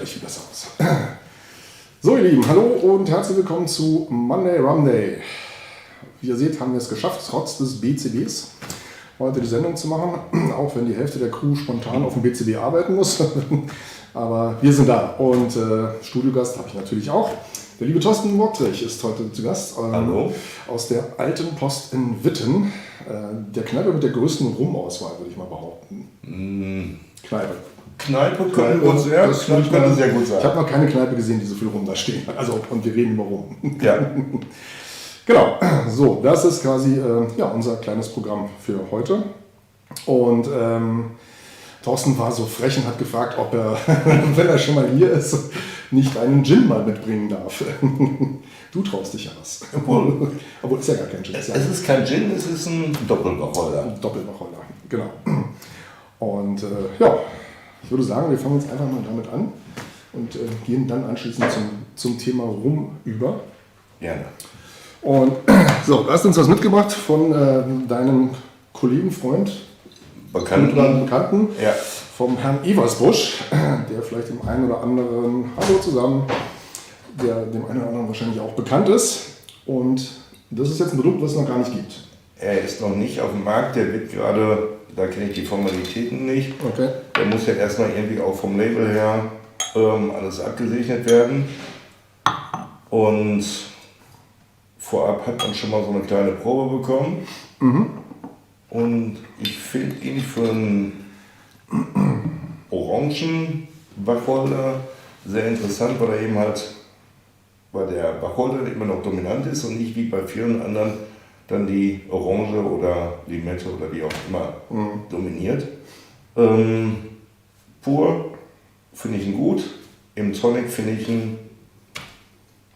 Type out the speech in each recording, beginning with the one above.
gleich viel besser aus. So ihr Lieben, hallo und herzlich willkommen zu Monday Rumday. Wie ihr seht, haben wir es geschafft, trotz des BCBs heute die Sendung zu machen, auch wenn die Hälfte der Crew spontan auf dem BCB arbeiten muss. Aber wir sind da und Studiogast habe ich natürlich auch. Der liebe Thorsten Wottrich ist heute zu Gast. Hallo. Aus der Alten Post in Witten. Der Kneipe mit der größten Rumauswahl, würde ich mal behaupten. Kneipe könnte gut sein. Das könnte sehr gut sein. Ich habe noch keine Kneipe gesehen, die so viel Rum da stehen. Also, und wir reden über Rum. Ja. Genau, so, das ist quasi unser kleines Programm für heute. Und Thorsten war so frech und hat gefragt, ob er, wenn er schon mal hier ist, nicht einen Gin mal mitbringen darf. Du traust dich ja was. Obwohl es ja gar kein Gin ist. Es ist kein Gin, es ist ein Doppelwacholder. Ein Doppelwacholder, genau. Und ich würde sagen, wir fangen jetzt einfach mal damit an und gehen dann anschließend zum Thema Rum über. Gerne. Und so, du hast uns was mitgebracht von deinem Kollegen, Freund, Bekannten, ja. Vom Herrn Eversbusch, der vielleicht dem einen oder anderen, hallo zusammen, der dem einen oder anderen wahrscheinlich auch bekannt ist. Und das ist jetzt ein Produkt, was es noch gar nicht gibt. Er ist noch nicht auf dem Markt, der wird gerade, da kenne ich die Formalitäten nicht. Okay. Der muss ja erstmal irgendwie auch vom Label her alles abgesegnet werden. Und vorab hat man schon mal so eine kleine Probe bekommen. Mhm. Und ich finde ihn für einen Orangen-Wacholder sehr interessant, weil er eben halt, weil der Wacholder immer noch dominant ist und nicht wie bei vielen anderen dann die Orange oder Limette oder wie auch immer dominiert. Pur finde ich ihn gut, im Tonic finde ich ihn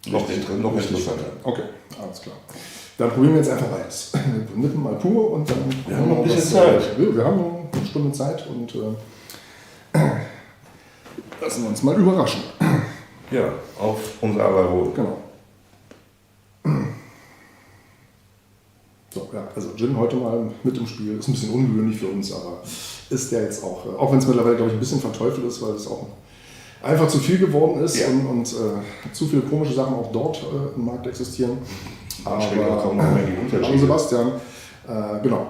noch interessanter. Okay, alles klar. Dann probieren wir jetzt einfach beides. Wir nippen mal pur und dann... Wir haben noch ein bisschen Zeit. Wir haben noch eine Stunde Zeit und lassen wir uns mal überraschen. Ja, auf unser Allerwohl. Genau. So, ja, also Gin heute mal mit im Spiel. Ist ein bisschen ungewöhnlich für uns, aber ist ja jetzt auch wenn es mittlerweile, glaube ich, ein bisschen verteufelt ist, weil es auch einfach zu viel geworden ist, ja. und zu viele komische Sachen auch dort im Markt existieren. Aber Sebastian, genau,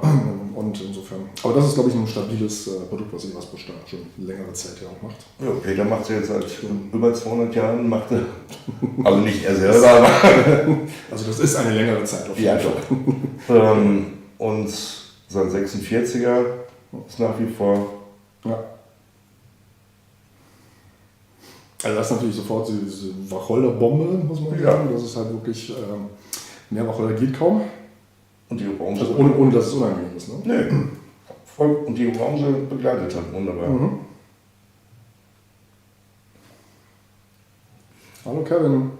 und insofern. Aber das ist, glaube ich, ein stabiles Produkt, was Eversbusch da schon längere Zeit ja auch macht. Ja, Peter macht es jetzt seit über 200 Jahren, also nicht er selber, aber... Also das ist eine längere Zeit auf jeden Fall. Und sein 46er ist nach wie vor... Ja. Also das ist natürlich sofort diese Wacholder-Bombe, muss man sagen. Das ist halt wirklich... mehr Wacholder geht kaum. Und die Orange. Also ohne dass es unangenehm ist, ne? Nee. Und die Orange begleitet halt wunderbar. Mhm. Hallo Kevin.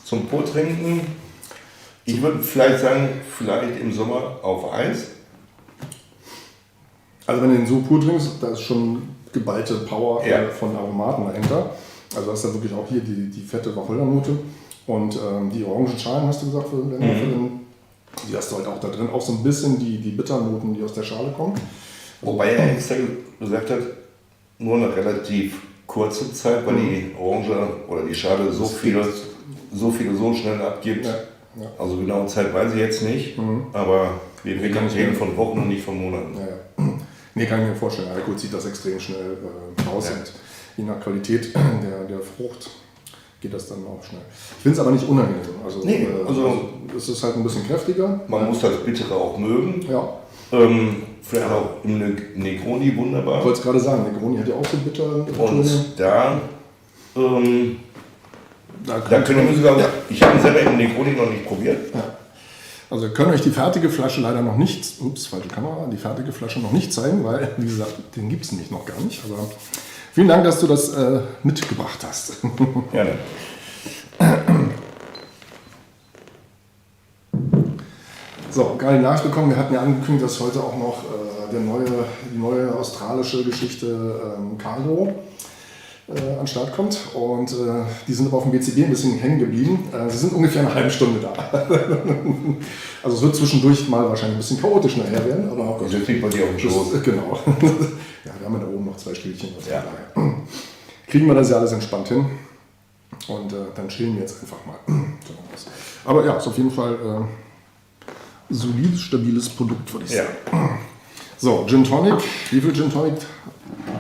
Zum Purtrinken, ich würde vielleicht sagen, vielleicht im Sommer auf Eis. Also wenn du den so pur trinkst, da ist schon geballte Power von Aromaten dahinter. Also das ist dann wirklich auch hier die fette Wacholdernote. Und die Orangenschalen, hast du gesagt, die hast du halt auch da drin. Auch so ein bisschen die Bitternoten, die aus der Schale kommen. Wobei er extra gesagt hat, nur eine relativ kurze Zeit, weil die Orange oder die Schale so viele so schnell abgibt. Ja. Also genaue Zeit weiß ich jetzt nicht, aber wir reden von Wochen und nicht von Monaten. Ja. Nee, kann ich mir vorstellen. Alkohol zieht das extrem schnell raus und je nach Qualität der Frucht geht das dann auch schnell. Ich finde es aber nicht unangenehm. Also es ist halt ein bisschen kräftiger. Man muss das Bittere auch mögen. Ja. Vielleicht auch im Negroni wunderbar. Ich wollte es gerade sagen, Negroni hat ja auch so bitter. Und da können wir sogar, ich habe ihn selber im Negroni noch nicht probiert. Ja. Also wir können euch die fertige Flasche leider noch nicht, falsche Kamera, die fertige Flasche noch nicht zeigen, weil, wie gesagt, den gibt es nämlich noch gar nicht. Aber vielen Dank, dass du das mitgebracht hast. Gerne. So, So, gerade nachbekommen, wir hatten ja angekündigt, dass heute auch noch die neue australische Geschichte Cargo an den Start kommt. Und die sind aber auf dem BCB ein bisschen hängen geblieben. Sie sind ungefähr eine halbe Stunde da. Also es wird zwischendurch mal wahrscheinlich ein bisschen chaotisch nachher werden. Aber auch das liegt bei dir auf dem Schoß. Genau. Ja, wir haben ja da oben noch 2 Stühlchen. Ja. Kriegen wir das ja alles entspannt hin. Und dann chillen wir jetzt einfach mal. Aber ja, ist auf jeden Fall solides, stabiles Produkt, würde ich sagen. Ja. So, Gin Tonic. Wie viel Gin Tonic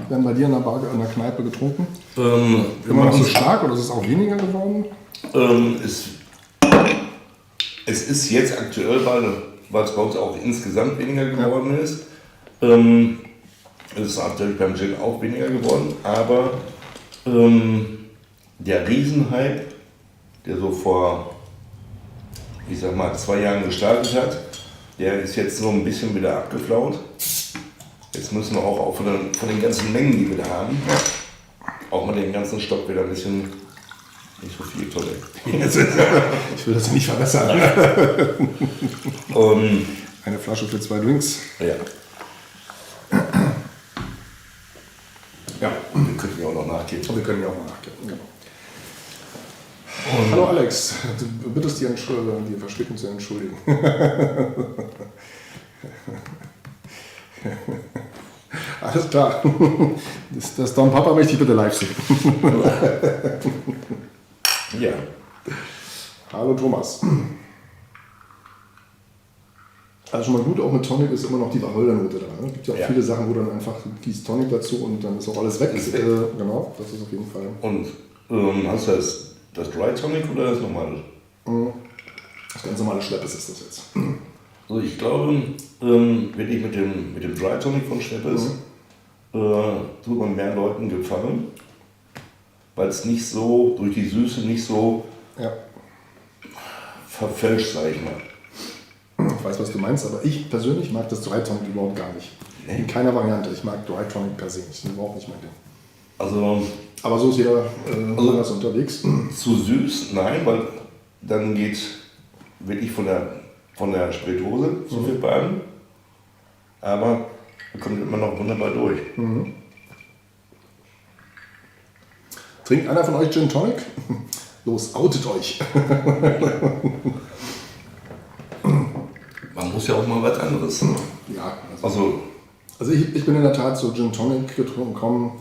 werden bei dir in der Kneipe getrunken? Immer noch so stark oder ist es auch weniger geworden? Es ist jetzt aktuell, weil es bei uns auch insgesamt weniger geworden ist. Es ist natürlich beim Gin auch weniger geworden, aber der Riesenhype, der so vor, ich sag mal, 2 Jahren gestartet hat, der ist jetzt so ein bisschen wieder abgeflaut. Jetzt müssen wir auch von den ganzen Mengen, die wir da haben, auch mal den ganzen Stock wieder ein bisschen, nicht so viel Tolle. Ich will das nicht verbessern. Eine Flasche für 2 Drinks. Ja. Ja. Wir könnten ja auch noch nachgeben. Genau. Hallo Alex, du bittest die Verspätung zu entschuldigen. Alles klar. Das Don Papa möchte ich bitte live sehen. Ja. Hallo Thomas. Also schon mal gut, auch mit Tonic ist immer noch die Wacholdernote dran. Es gibt ja auch viele Sachen, wo dann einfach gießt Tonic dazu und dann ist auch alles weg. Genau, das ist auf jeden Fall. Und hast du das Dry Tonic oder das normale? Das ganz normale Schweppes ist das jetzt. Also ich glaube, wirklich mit dem Dry Tonic von Schweppes tut man mehr Leuten gefallen, weil es nicht so, durch die Süße nicht so verfälscht, sag ich mal. Ich weiß, was du meinst, aber ich persönlich mag das Dry Tonic überhaupt gar nicht. Nee. In keiner Variante. Ich mag Dry Tonic per se nicht. Das ist überhaupt nicht mein Ding. Also, aber so ist jeder anders unterwegs. Zu süß? Nein, weil dann geht wirklich von der Spirituose zu viel Baden. Aber wir kommen immer noch wunderbar durch. Trinkt einer von euch Gin Tonic? Los, outet euch. Man muss ja auch mal was anderes. Ja, also ich bin in der Tat zu Gin Tonic gekommen.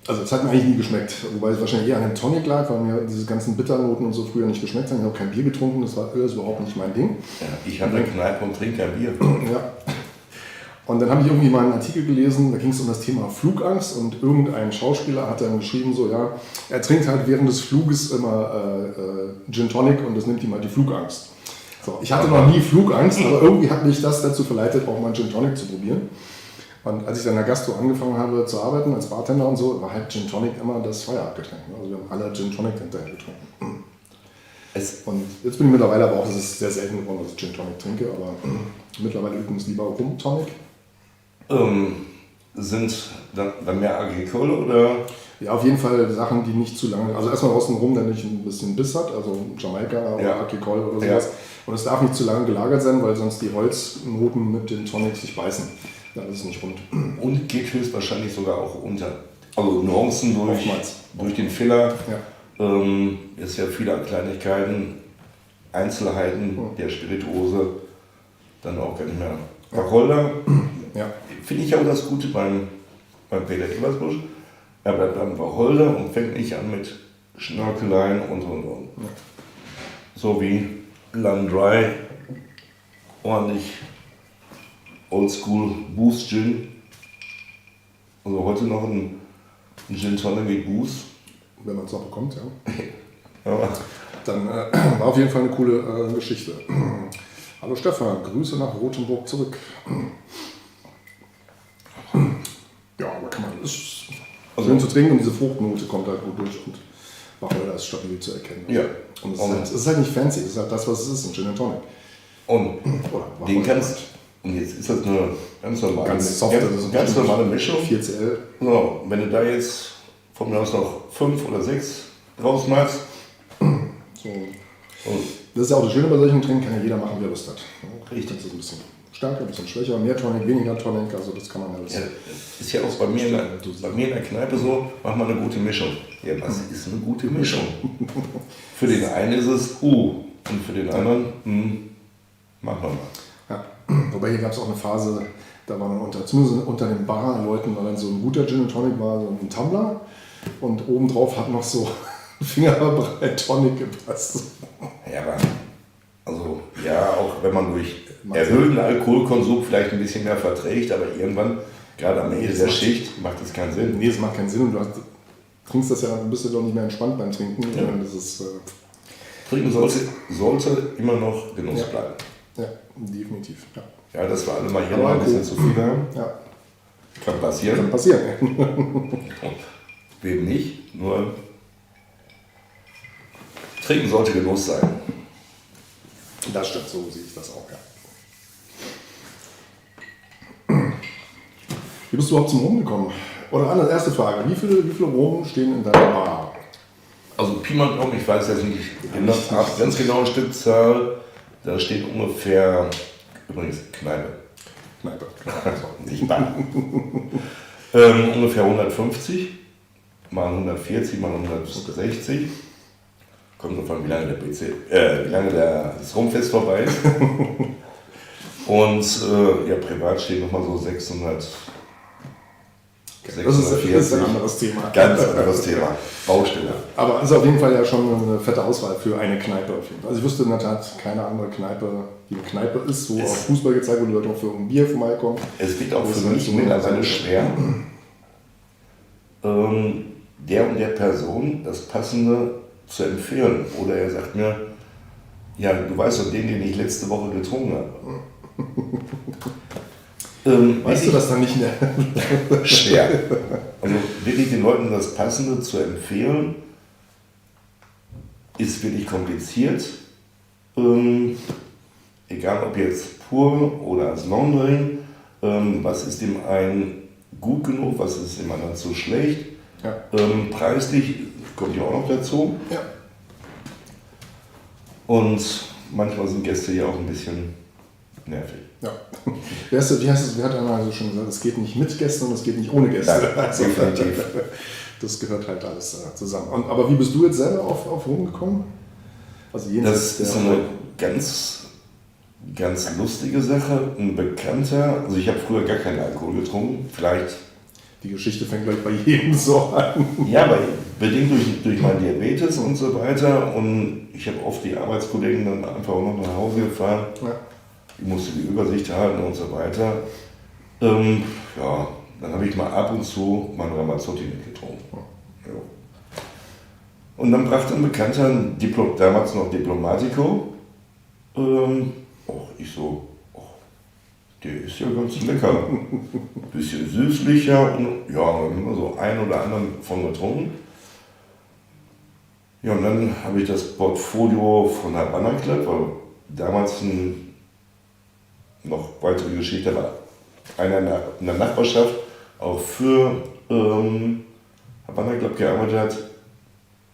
Also es hat mir eigentlich nie geschmeckt, wobei es wahrscheinlich eher an dem Tonic lag, weil mir diese ganzen Bitternoten und so früher nicht geschmeckt haben. Ich habe kein Bier getrunken, das war überhaupt nicht mein Ding. Ja, ich habe eine Kneipe und trinke kein Bier. Ja. Und dann habe ich irgendwie mal einen Artikel gelesen, da ging es um das Thema Flugangst und irgendein Schauspieler hat dann geschrieben, so ja, er trinkt halt während des Fluges immer Gin Tonic und das nimmt ihm halt die Flugangst. So, ich hatte noch nie Flugangst, aber irgendwie hat mich das dazu verleitet, auch mal Gin Tonic zu probieren. Und als ich dann in der Gastro angefangen habe zu arbeiten, als Bartender und so, war halt Gin Tonic immer das Feierabendgetränk. Also wir haben alle Gin Tonic hinterher getrunken. Und jetzt bin ich mittlerweile aber auch, es ist sehr selten geworden, dass ich Gin Tonic trinke, aber mittlerweile übrigens lieber Rum Tonic. Sind dann mehr Agricole oder? Ja, auf jeden Fall Sachen, die nicht zu lange, also erstmal außen rum, der nicht ein bisschen Biss hat, also Jamaika oder Agricole oder sowas. Ja. Und es darf nicht zu lange gelagert sein, weil sonst die Holznoten mit den Tonics sich beißen. Dann ist es nicht rund. Und geht höchstwahrscheinlich sogar auch unter. Also Nuancen durch den Filler. Ja. Ist ja viele Kleinigkeiten, Einzelheiten der Spirituose dann auch gar nicht mehr. Wacholder, finde ich ja auch das Gute beim Peter Ebersbusch. Er bleibt beim Wacholder und fängt nicht an mit Schnörkeleien und. Ja. So wie Lang Dry, ordentlich Oldschool Boost Gin. Also heute noch ein Gin Tonic mit Boost. Wenn man es noch bekommt, ja. Dann war auf jeden Fall eine coole Geschichte. Hallo Stefan, Grüße nach Rothenburg zurück. Ja, aber kann man, ist schön zu trinken und diese Fruchtnote kommt halt gut durch und Wacholder ist stabil zu erkennen. Ja. Und es ist halt nicht fancy, es ist halt das, was es ist, ein Gin and Tonic. Und den kannst und jetzt ist das eine ganz normale Mischung. 4CL. So, wenn du da jetzt von mir aus noch 5 oder 6 draus machst. So. Das ist ja auch das Schöne bei solchen Getränken, kann ja jeder machen, wer Lust hat. Richtig. Das ist ein bisschen stärker, ein bisschen schwächer, mehr Tonic, weniger Tonic, also das kann man alles. Ja, ist ja auch bei mir in der Kneipe so, mach mal eine gute Mischung. Ja, was ist eine gute Mischung? Für den einen ist es und für den anderen, machen wir mal. Ja. Wobei hier gab es auch eine Phase, da war dann zumindest unter den Barleuten, weil dann so ein guter Gin and Tonic war, so ein Tumbler und obendrauf hat noch so fingerbreit Tonic gepasst. Ja, aber auch wenn man durch erhöhten Alkoholkonsum vielleicht ein bisschen mehr verträgt, aber irgendwann, gerade am Ende der Schicht, macht das keinen Sinn. Nee, es macht keinen Sinn und du trinkst das ja, dann bist du doch nicht mehr entspannt beim Trinken. Ja. Das ist, Trinken sollte immer noch Genuss bleiben. Ja, definitiv. Ja, dass wir alle mal hier mal ein bisschen zu viel haben. Ja. Kann passieren. Kann passieren. Wem nicht, nur trinken sollte Genuss sein. Das stimmt, so sehe ich das auch, ja. Wie bist du überhaupt zum Rum gekommen? Oder anders, erste Frage, wie viele Rum stehen in deiner Bar? Also Pi mal Daumen, ich weiß jetzt nicht ganz genaue Stückzahl, da steht ungefähr, übrigens Kneipe, nicht Bar, ungefähr 150, mal 140, mal 160. Kommt davon, wie lange das Rumfest vorbei ist. Und privat steht nochmal so 600. Das ist ein anderes Thema. Ganz anderes Thema. Baustelle. Aber es ist auf jeden Fall ja schon eine fette Auswahl für eine Kneipe auf jeden Fall. Also ich wüsste in der Tat keine andere Kneipe, die eine Kneipe ist, wo auch Fußball gezeigt wird, wo Leute auch für ein Bier vorbeikommen. Es wird auch für mich mittlerweile schwer, der und der Person das Passende zu empfehlen. Oder er sagt mir, ja, du weißt doch den ich letzte Woche getrunken habe. Weißt du das dann nicht mehr? Schwer. Also wirklich den Leuten das Passende zu empfehlen, ist wirklich kompliziert. Egal ob jetzt pur oder als Longdrink, was ist dem einen gut genug, was ist dem anderen zu schlecht. Ja. Preislich kommt ja auch noch dazu. Ja. Und manchmal sind Gäste ja auch ein bisschen nervig. Ja. Wie heißt es? Wir hatten einmal schon gesagt, es geht nicht mit Gästen und es geht nicht ohne Gäste. Ja, definitiv. Das gehört halt alles zusammen. Aber wie bist du jetzt selber auf Rum gekommen? Also das ist eine ganz lustige Sache. Ein Bekannter, also ich habe früher gar keinen Alkohol getrunken, vielleicht. Die Geschichte fängt gleich bei jedem so an. Ja, aber bedingt durch meinen Diabetes und so weiter. Und ich habe oft die Arbeitskollegen dann einfach auch noch nach Hause gefahren. Ja. Ich musste die Übersicht halten und so weiter. Dann habe ich mal ab und zu meinen Ramazzotti mitgetrunken. Ja. Und dann brachte ein Bekannter, damals noch Diplomatico, der ist ja ganz lecker. Bisschen süßlicher und immer so ein oder anderen von getrunken. Ja, und dann habe ich das Portfolio von der Havana Club, weil damals noch weitere Geschichte war. Einer in der Nachbarschaft auch für Havana Club gearbeitet hat,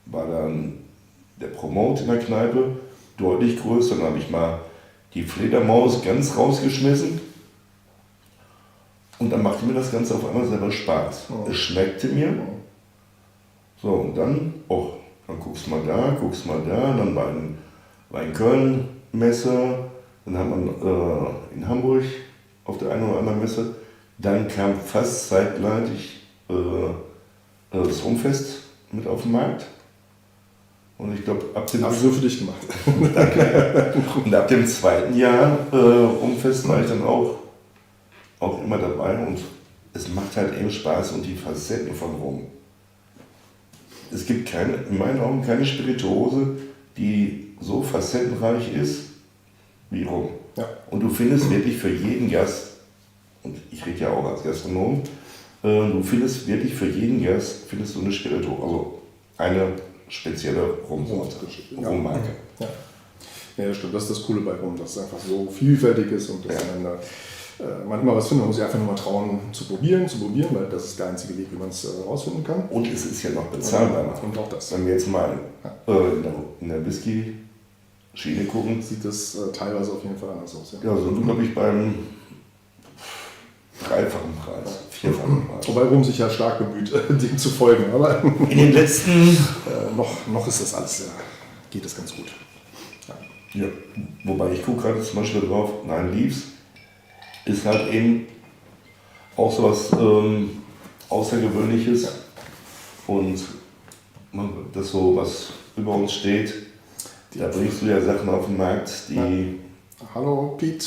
war dann der Promote in der Kneipe, deutlich größer. Dann habe ich mal die Fledermaus ganz rausgeschmissen. Und dann machte mir das Ganze auf einmal selber Spaß. Es schmeckte mir. So, und dann guckst mal da, dann war in Köln Messe, dann hat man in Hamburg auf der einen oder anderen Messe, dann kam fast zeitgleich das Rumfest mit auf den Markt. Und ich glaube, Habe ich so für dich gemacht. Und ab dem zweiten Jahr Rumfest war ich dann auch immer dabei und es macht halt eben Spaß und die Facetten von Rum. Es gibt in meinen Augen keine Spirituose, die so facettenreich ist wie Rum. Ja. Und du findest wirklich für jeden Gast, und ich rede ja auch als Gastronom, du findest wirklich für jeden Gast eine Spirituose, also eine spezielle Rummarke. Ja, das stimmt. Das ist das Coole bei Rum, dass es einfach so vielfältig ist und dass man da manchmal was findet, man muss sich einfach nur mal trauen zu probieren, weil das ist der einzige Weg, wie man es rausfinden kann. Und es ist ja noch bezahlbar. Und auch das. Wenn wir jetzt mal in der Whisky Schiene gucken, sieht das teilweise auf jeden Fall anders aus. Ja, so glaube ich beim dreifachen Preis, vierfachen Preis. Wobei Rum sich ja stark bemüht, dem zu folgen. Aber in den letzten... noch ist das alles, geht es ganz gut. Ja. Wobei ich gucke gerade zum Beispiel drauf, Nine Leaves ist halt eben auch so was Außergewöhnliches. Und das so, was über uns steht, da bringst du ja Sachen auf den Markt, die... Hallo Pete.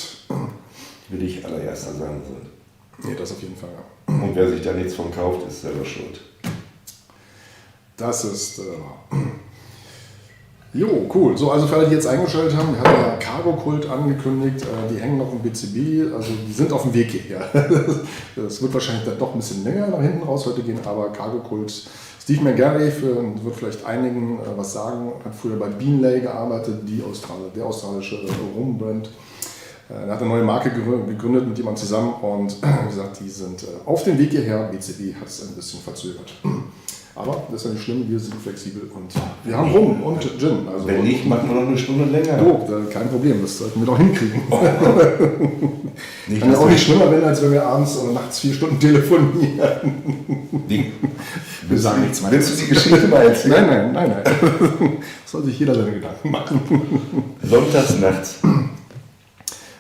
Will ich allererster sagen sind. Nee, das auf jeden Fall, Und wer sich da nichts von kauft, ist selber schuld. Das ist... Jo, cool. So, also für alle, die jetzt eingeschaltet haben, wir haben ja Cargo Cult angekündigt, die hängen noch im BCB, also die sind auf dem Weg hierher. Das wird wahrscheinlich dann doch ein bisschen länger nach hinten raus heute gehen, aber Cargo Cult, Steve Magarry, wird vielleicht einigen was sagen, hat früher bei Beanlay gearbeitet, der australische Rumbrand. Er hat eine neue Marke gegründet mit jemandem zusammen und wie gesagt, die sind auf dem Weg hierher. BCB hat es ein bisschen verzögert. Aber das ist ja nicht schlimm, wir sind flexibel und wir haben Rum und Gin. Also wenn nicht, machen wir noch eine Stunde länger. Kein Problem, das sollten wir doch hinkriegen. Nicht, kann ja auch nicht schlimmer werden, als wenn wir abends oder nachts 4 Stunden telefonieren. Wir sagen nichts mehr. Willst du die Geschichte mal erzählen? Nein. Das soll sich jeder seine Gedanken machen. Sonntags nachts.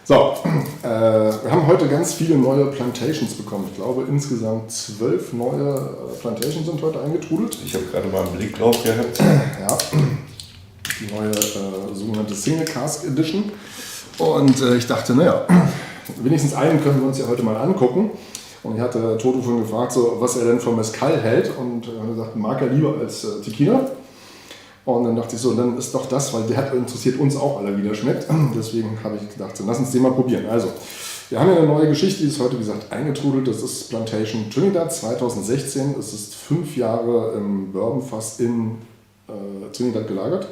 So, wir haben heute ganz viele neue Plantations bekommen. Ich glaube, insgesamt 12 neue Plantations sind heute eingetrudelt. Ich habe gerade mal einen Blick drauf gehabt. Ja, die neue sogenannte Single Cask Edition. Und ich dachte, naja, wenigstens einen können wir uns ja heute mal angucken. Und ich hatte Toto schon gefragt, so, was er denn von Mezcal hält. Und er hat gesagt, mag er lieber als Tequila. Und dann dachte ich so, dann ist doch das, weil der interessiert uns auch alle, wie der schmeckt. Deswegen habe ich gedacht, so, lass uns den mal probieren. Also, wir haben ja eine neue Geschichte, die ist heute, wie gesagt, eingetrudelt. Das ist Plantation Trinidad 2016. Es ist 5 Jahre im Bourbonfass in Trinidad gelagert.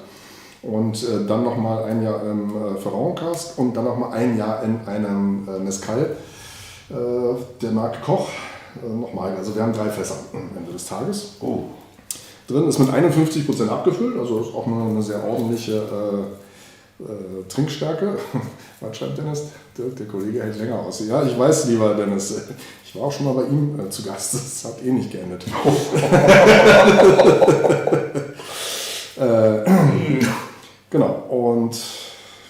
Und dann nochmal 1 Jahr im Ferrand Cask und dann nochmal 1 Jahr in einem Mezcal der Marke Koch. Nochmal, also wir haben 3 Fässer am Ende des Tages. Oh. Drin ist mit 51% abgefüllt, also ist auch eine sehr ordentliche Trinkstärke. Was schreibt Dennis? Der Kollege hält länger aus. Ja, ich weiß, lieber Dennis. Ich war auch schon mal bei ihm zu Gast. Das hat eh nicht geendet. Genau, und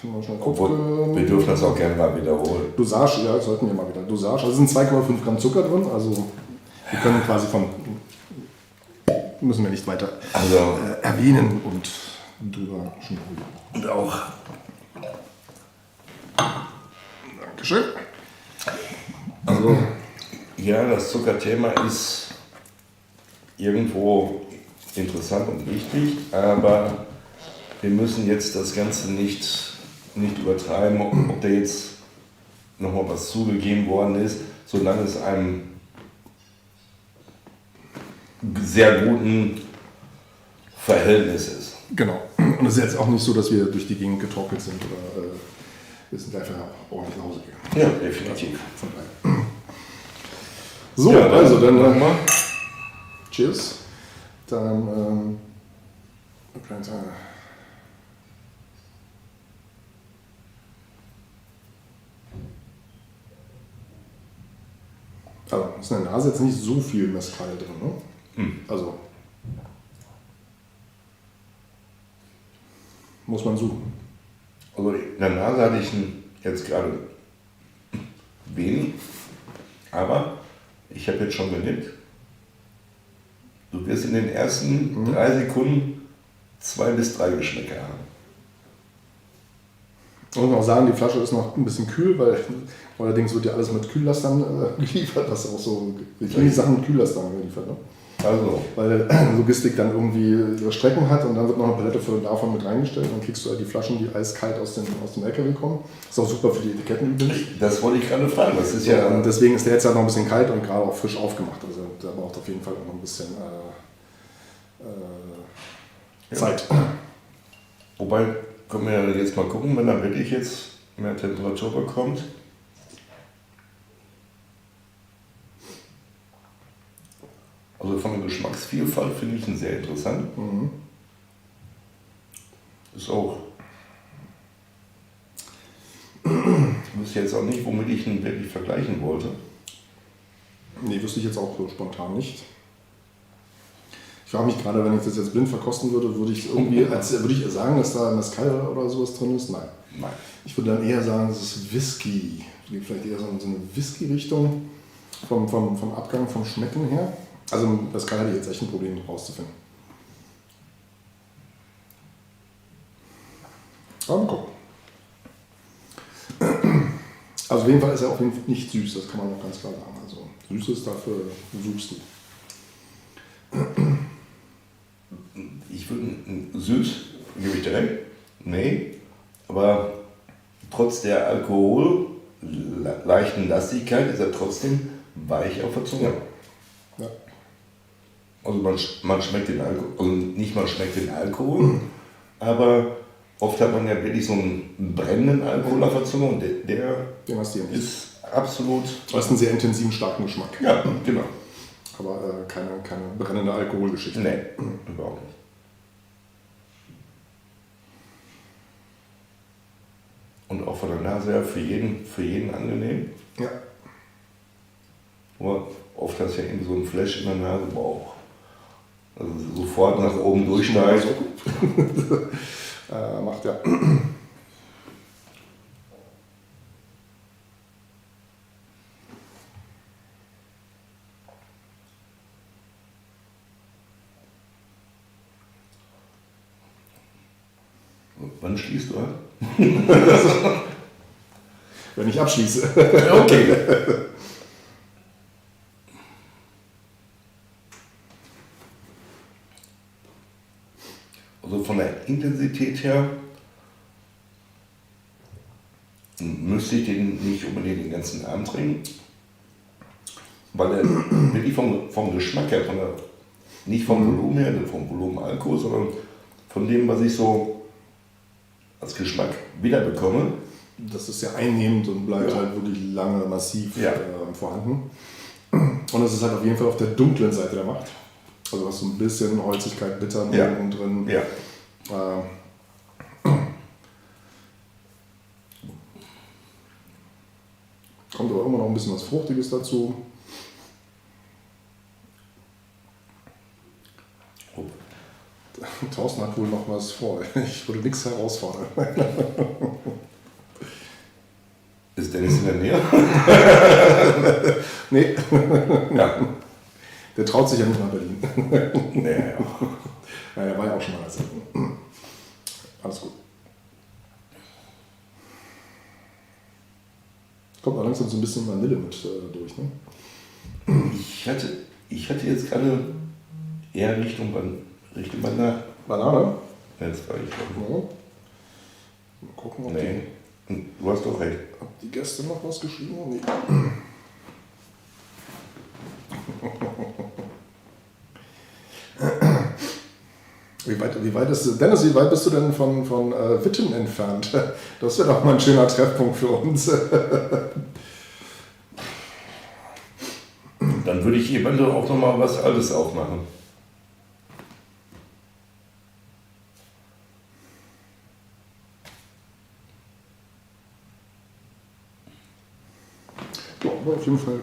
mal schnell gucken. Wir dürfen das auch gerne mal wiederholen. Dosage, ja, sollten wir mal wieder. Dosage, also sind 2,5 Gramm Zucker drin, also wir können quasi müssen wir nicht weiter erwähnen und drüber schnuppern. Und auch. Dankeschön. Also, ja, das Zuckerthema ist irgendwo interessant und wichtig, aber wir müssen jetzt das Ganze nicht übertreiben, ob da jetzt nochmal was zugegeben worden ist, solange es einem sehr guten Verhältnis ist. Genau. Und es ist jetzt auch nicht so, dass wir durch die Gegend getrocknet sind oder wir sind einfach ordentlich nach Hause gegangen. Ja, definitiv. So, ja, also dann nochmal. Cheers. Dann also ist in der Nase jetzt nicht so viel Mezcal drin, ne? Also muss man suchen. Also in der Nase hatte ich jetzt gerade wenig, aber ich habe jetzt schon genippt. Du wirst in den ersten 3 Sekunden 2 bis 3 Geschmäcker haben. Ich muss auch sagen, die Flasche ist noch ein bisschen kühl, weil allerdings wird ja alles mit Kühllastern geliefert, was auch so viele Sachen mit Kühllastern geliefert, ne? Also. Weil Logistik dann irgendwie ihre Strecken hat und dann wird noch eine Palette davon mit reingestellt und dann kriegst du halt die Flaschen, die eiskalt aus dem LKW kommen. Das ist auch super für die Etiketten übrigens. Das wollte ich gerade fragen. Das ist ja und deswegen ist der jetzt halt noch ein bisschen kalt und gerade auch frisch aufgemacht. Also der braucht auf jeden Fall auch noch ein bisschen Zeit. Wobei, können wir jetzt mal gucken, wenn er wirklich jetzt mehr Temperatur bekommt. Also von der Geschmacksvielfalt finde ich ihn sehr interessant. Ist auch wüsste jetzt auch nicht, womit ich ihn wirklich vergleichen wollte. Nee, wüsste ich jetzt auch so spontan nicht. Ich frage mich gerade, wenn ich das jetzt blind verkosten würde, würde ich sagen, dass da Mezcal oder sowas drin ist? Nein. Ich würde dann eher sagen, das ist Whisky. Vielleicht eher so eine Whisky-Richtung vom Abgang, vom Schmecken her. Also Mezcal hatte ich jetzt echt ein Problem rauszufinden. Aber gucken. Also auf jeden Fall ist er auf jeden Fall nicht süß, das kann man auch ganz klar sagen. Also Süßes dafür suchst du. Ich würde süß, gebe ich direkt, nee, aber trotz der leichten Lastigkeit ist er trotzdem weich auf der Zunge. Ja. Also man schmeckt den Alkohol, also nicht man schmeckt den Alkohol, aber oft hat man ja wirklich so einen brennenden Alkohol auf der Zunge und der den hast du ja nicht. Ist absolut... Du hast einen sehr intensiven, starken Geschmack. Ja, genau. Aber keine brennende Alkoholgeschichte. Nee, überhaupt nicht. Und auch von der Nase her für jeden angenehm. Ja. Aber oft hast du ja irgendwie so ein Flash in der Nase, Bauch. Also sofort nach oben durchsteigt. Macht ja. Wann schließt du an? Wenn ich abschließe. Okay. Also von der Intensität her müsste ich den nicht unbedingt den ganzen Abend trinken, weil er wirklich vom Geschmack her, nicht vom Volumen her, vom Volumen Alkohol, sondern von dem, was ich so als Geschmack wiederbekomme. Das ist ja einnehmend und bleibt halt wirklich lange massiv vorhanden. Und es ist halt auf jeden Fall auf der dunklen Seite der Macht. Also hast du ein bisschen Holzigkeit, Bitternoten drin. Ja. Kommt aber immer noch ein bisschen was Fruchtiges dazu. Thorsten hat wohl noch was vor. Ich würde nichts herausfordern. Ist Dennis in der Nähe? Nee. Ja. Der traut sich ja nicht nach Berlin. Nee, ja. Ja, der war ja auch schon mal als Alles gut. Kommt auch langsam so ein bisschen Vanille mit durch, ne? Ich hatte jetzt gerade eher Richtung Banane. Banane? Ja, das war ich. Ja. Mal gucken, ob Nee, du hast doch recht. ob die Gäste noch was geschrieben haben. Nee. Wie weit bist du denn von Witten entfernt? Das wäre doch mal ein schöner Treffpunkt für uns. Dann würde ich eventuell auch noch mal was Altes aufmachen. Ja, aber auf jeden Fall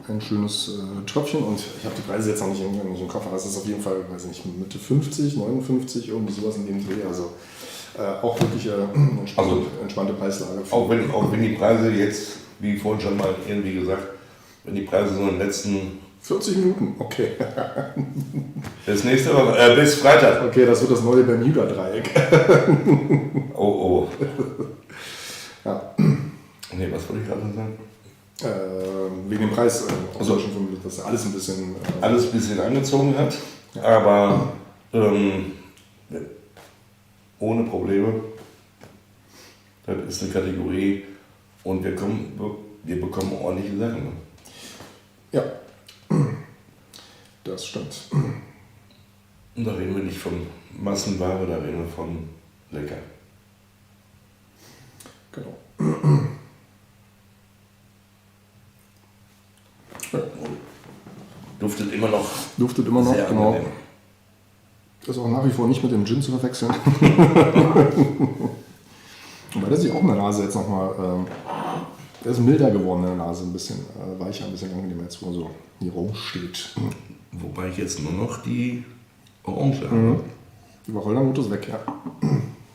ein schönes Tröpfchen und ich habe die Preise jetzt noch nicht im Kopf, aber es ist auf jeden Fall, weiß nicht, Mitte 50, 59, irgendwie sowas in dem Dreh. Also auch wirklich entspannte Preislage. Auch wenn die Preise jetzt, wie vorhin schon mal irgendwie gesagt, wenn die Preise so in den letzten 40 Minuten, okay. Bis nächste Woche, bis Freitag. Okay, das wird das neue Bermuda-Dreieck. Oh. Ja. Nee, was wollte ich gerade sagen? Wegen dem Preis, Also, dass alles ein bisschen... alles ein bisschen angezogen hat, aber ohne Probleme. Das ist eine Kategorie und wir bekommen ordentliche Sachen. Ne? Ja, das stimmt. Und da reden wir nicht von Massenware, da reden wir von lecker. Genau. Duftet immer noch. Sehr genau. Angenehm. Das ist auch nach wie vor nicht mit dem Gin zu verwechseln. Wobei der sich auch in der Nase jetzt nochmal, der ist milder geworden in der Nase, ein bisschen weicher, ein bisschen angenehmer, jetzt wo so hier rumsteht. Wobei ich jetzt nur noch die Orange habe. Die Wacholdernote ist weg, ja.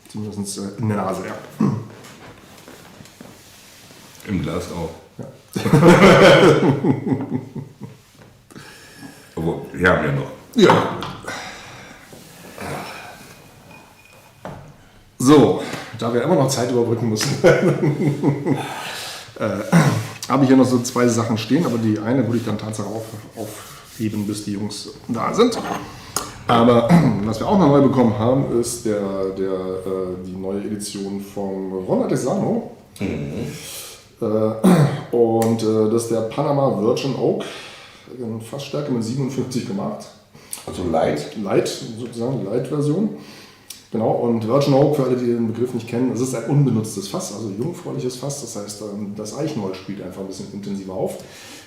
Zumindest in der Nase, ja. Im Glas auch. Ja. Aber wir haben ja noch. Ja. So, da wir immer noch Zeit überbrücken müssen, habe ich hier noch so 2 Sachen stehen, aber die eine würde ich dann tatsächlich aufheben, bis die Jungs da sind. Aber was wir auch noch neu bekommen haben, ist die neue Edition von Ron Artesano. Und das ist der Panama Virgin Oak, in Fassstärke mit 57 gemacht. Also Light? Light, sozusagen, die Light-Version. Genau, und Virgin Oak, für alle, die den Begriff nicht kennen, es ist ein unbenutztes Fass, also jungfräuliches Fass. Das heißt, das Eichenholz spielt einfach ein bisschen intensiver auf.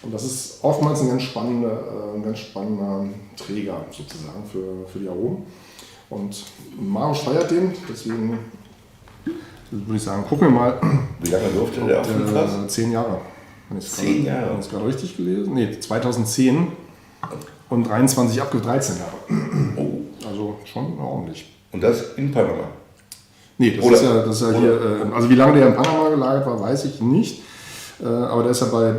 Und das ist oftmals ein ganz spannender Träger sozusagen für die Aromen. Und Marius feiert den, deswegen würde ich sagen, gucken wir mal. Wie lange durfte der auf dem Fass? 10 Jahre. 10 Jahre? Habe ich es gerade richtig gelesen? Nee, 2010 und 13 Jahre. Oh. Also schon ordentlich. Und das in Panama? Nee, das ist ja hier, also wie lange der in Panama gelagert war, weiß ich nicht. Aber der ist ja bei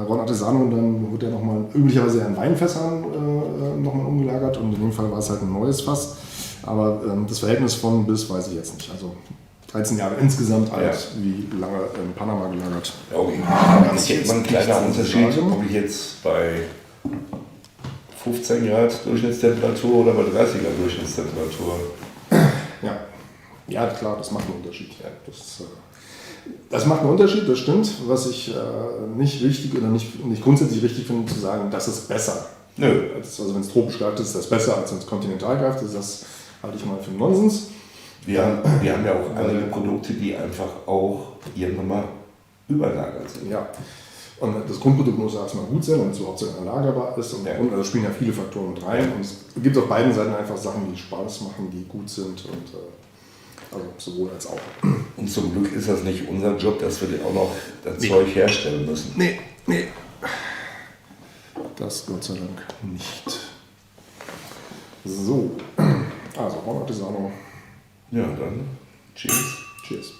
Ron Artesano und dann wird der nochmal üblicherweise in Weinfässern nochmal umgelagert und in dem Fall war es halt ein neues Fass. Aber das Verhältnis von bis weiß ich jetzt nicht. Also 13 Jahre insgesamt alt, wie lange in Panama gelagert. Ja, okay. Das ist jetzt mal ein kleiner Unterschied, ob ich jetzt bei 15 Grad Durchschnittstemperatur oder bei 30 Grad Durchschnittstemperatur. Ja, klar, das macht einen Unterschied. Ja, das macht einen Unterschied, das stimmt. Was ich nicht richtig oder nicht grundsätzlich richtig finde, zu sagen, das ist besser. Nö. Also wenn es tropisch gelagert ist, ist das besser als wenn es kontinental gelagert ist. Das halte ich mal für Nonsens. Wir haben ja auch einige Produkte, die einfach auch irgendwann mal überlagert sind. Ja. Und das Grundprodukt muss erstmal gut sein, damit es überhaupt so lagerbar ist. Und da spielen ja viele Faktoren mit rein. Und es gibt auf beiden Seiten einfach Sachen, die Spaß machen, die gut sind. Und also sowohl als auch. Und zum Glück ist das nicht unser Job, dass wir auch noch das Zeug herstellen müssen. Nee. Das Gott sei Dank nicht. So, also Ron Artesano. Ja, dann Cheers. Cheers.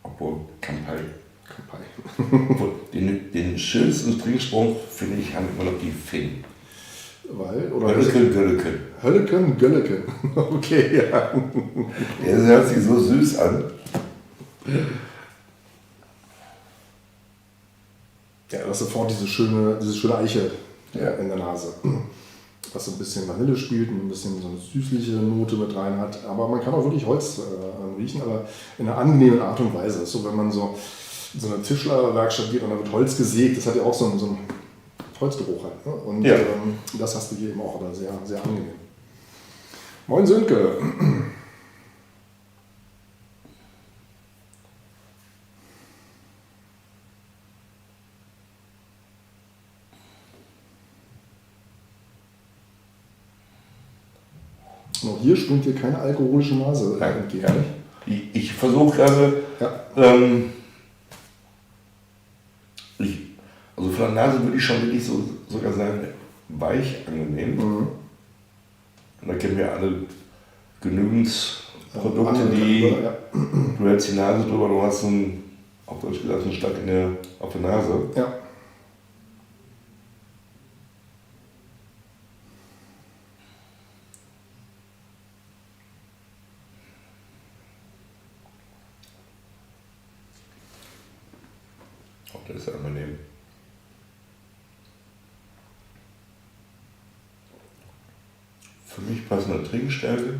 Obwohl, Kampai. Den schönsten Trinkspruch, finde ich, haben immer noch die Finnen. Weil? Oder Hölleken. Gölleken. Okay, ja. Der hört sich so süß an. Ja, das ist sofort diese schöne Eiche in der Nase. Was so ein bisschen Vanille spielt und ein bisschen so eine süßliche Note mit rein hat. Aber man kann auch wirklich Holz riechen, aber in einer angenehmen Art und Weise. Das ist so, wenn man so eine Tischlerwerkstatt geht und da wird Holz gesägt, das hat ja auch so einen Holzgeruch halt. Ne? Und das hast du hier eben auch, aber sehr, sehr angenehm. Moin Sönke. Auch hier springt dir keine alkoholische Nase entgegen. Ich versuche gerade, also von der Nase würde ich schon wirklich sogar sagen, weich angenehm. Und da kennen wir alle genügend Produkte, du hältst die Nase drüber, du hast auf Deutsch gesagt, einen Schlag auf der Nase. Ja. Auch das ist angenehm. Für mich passende Trinkstärke.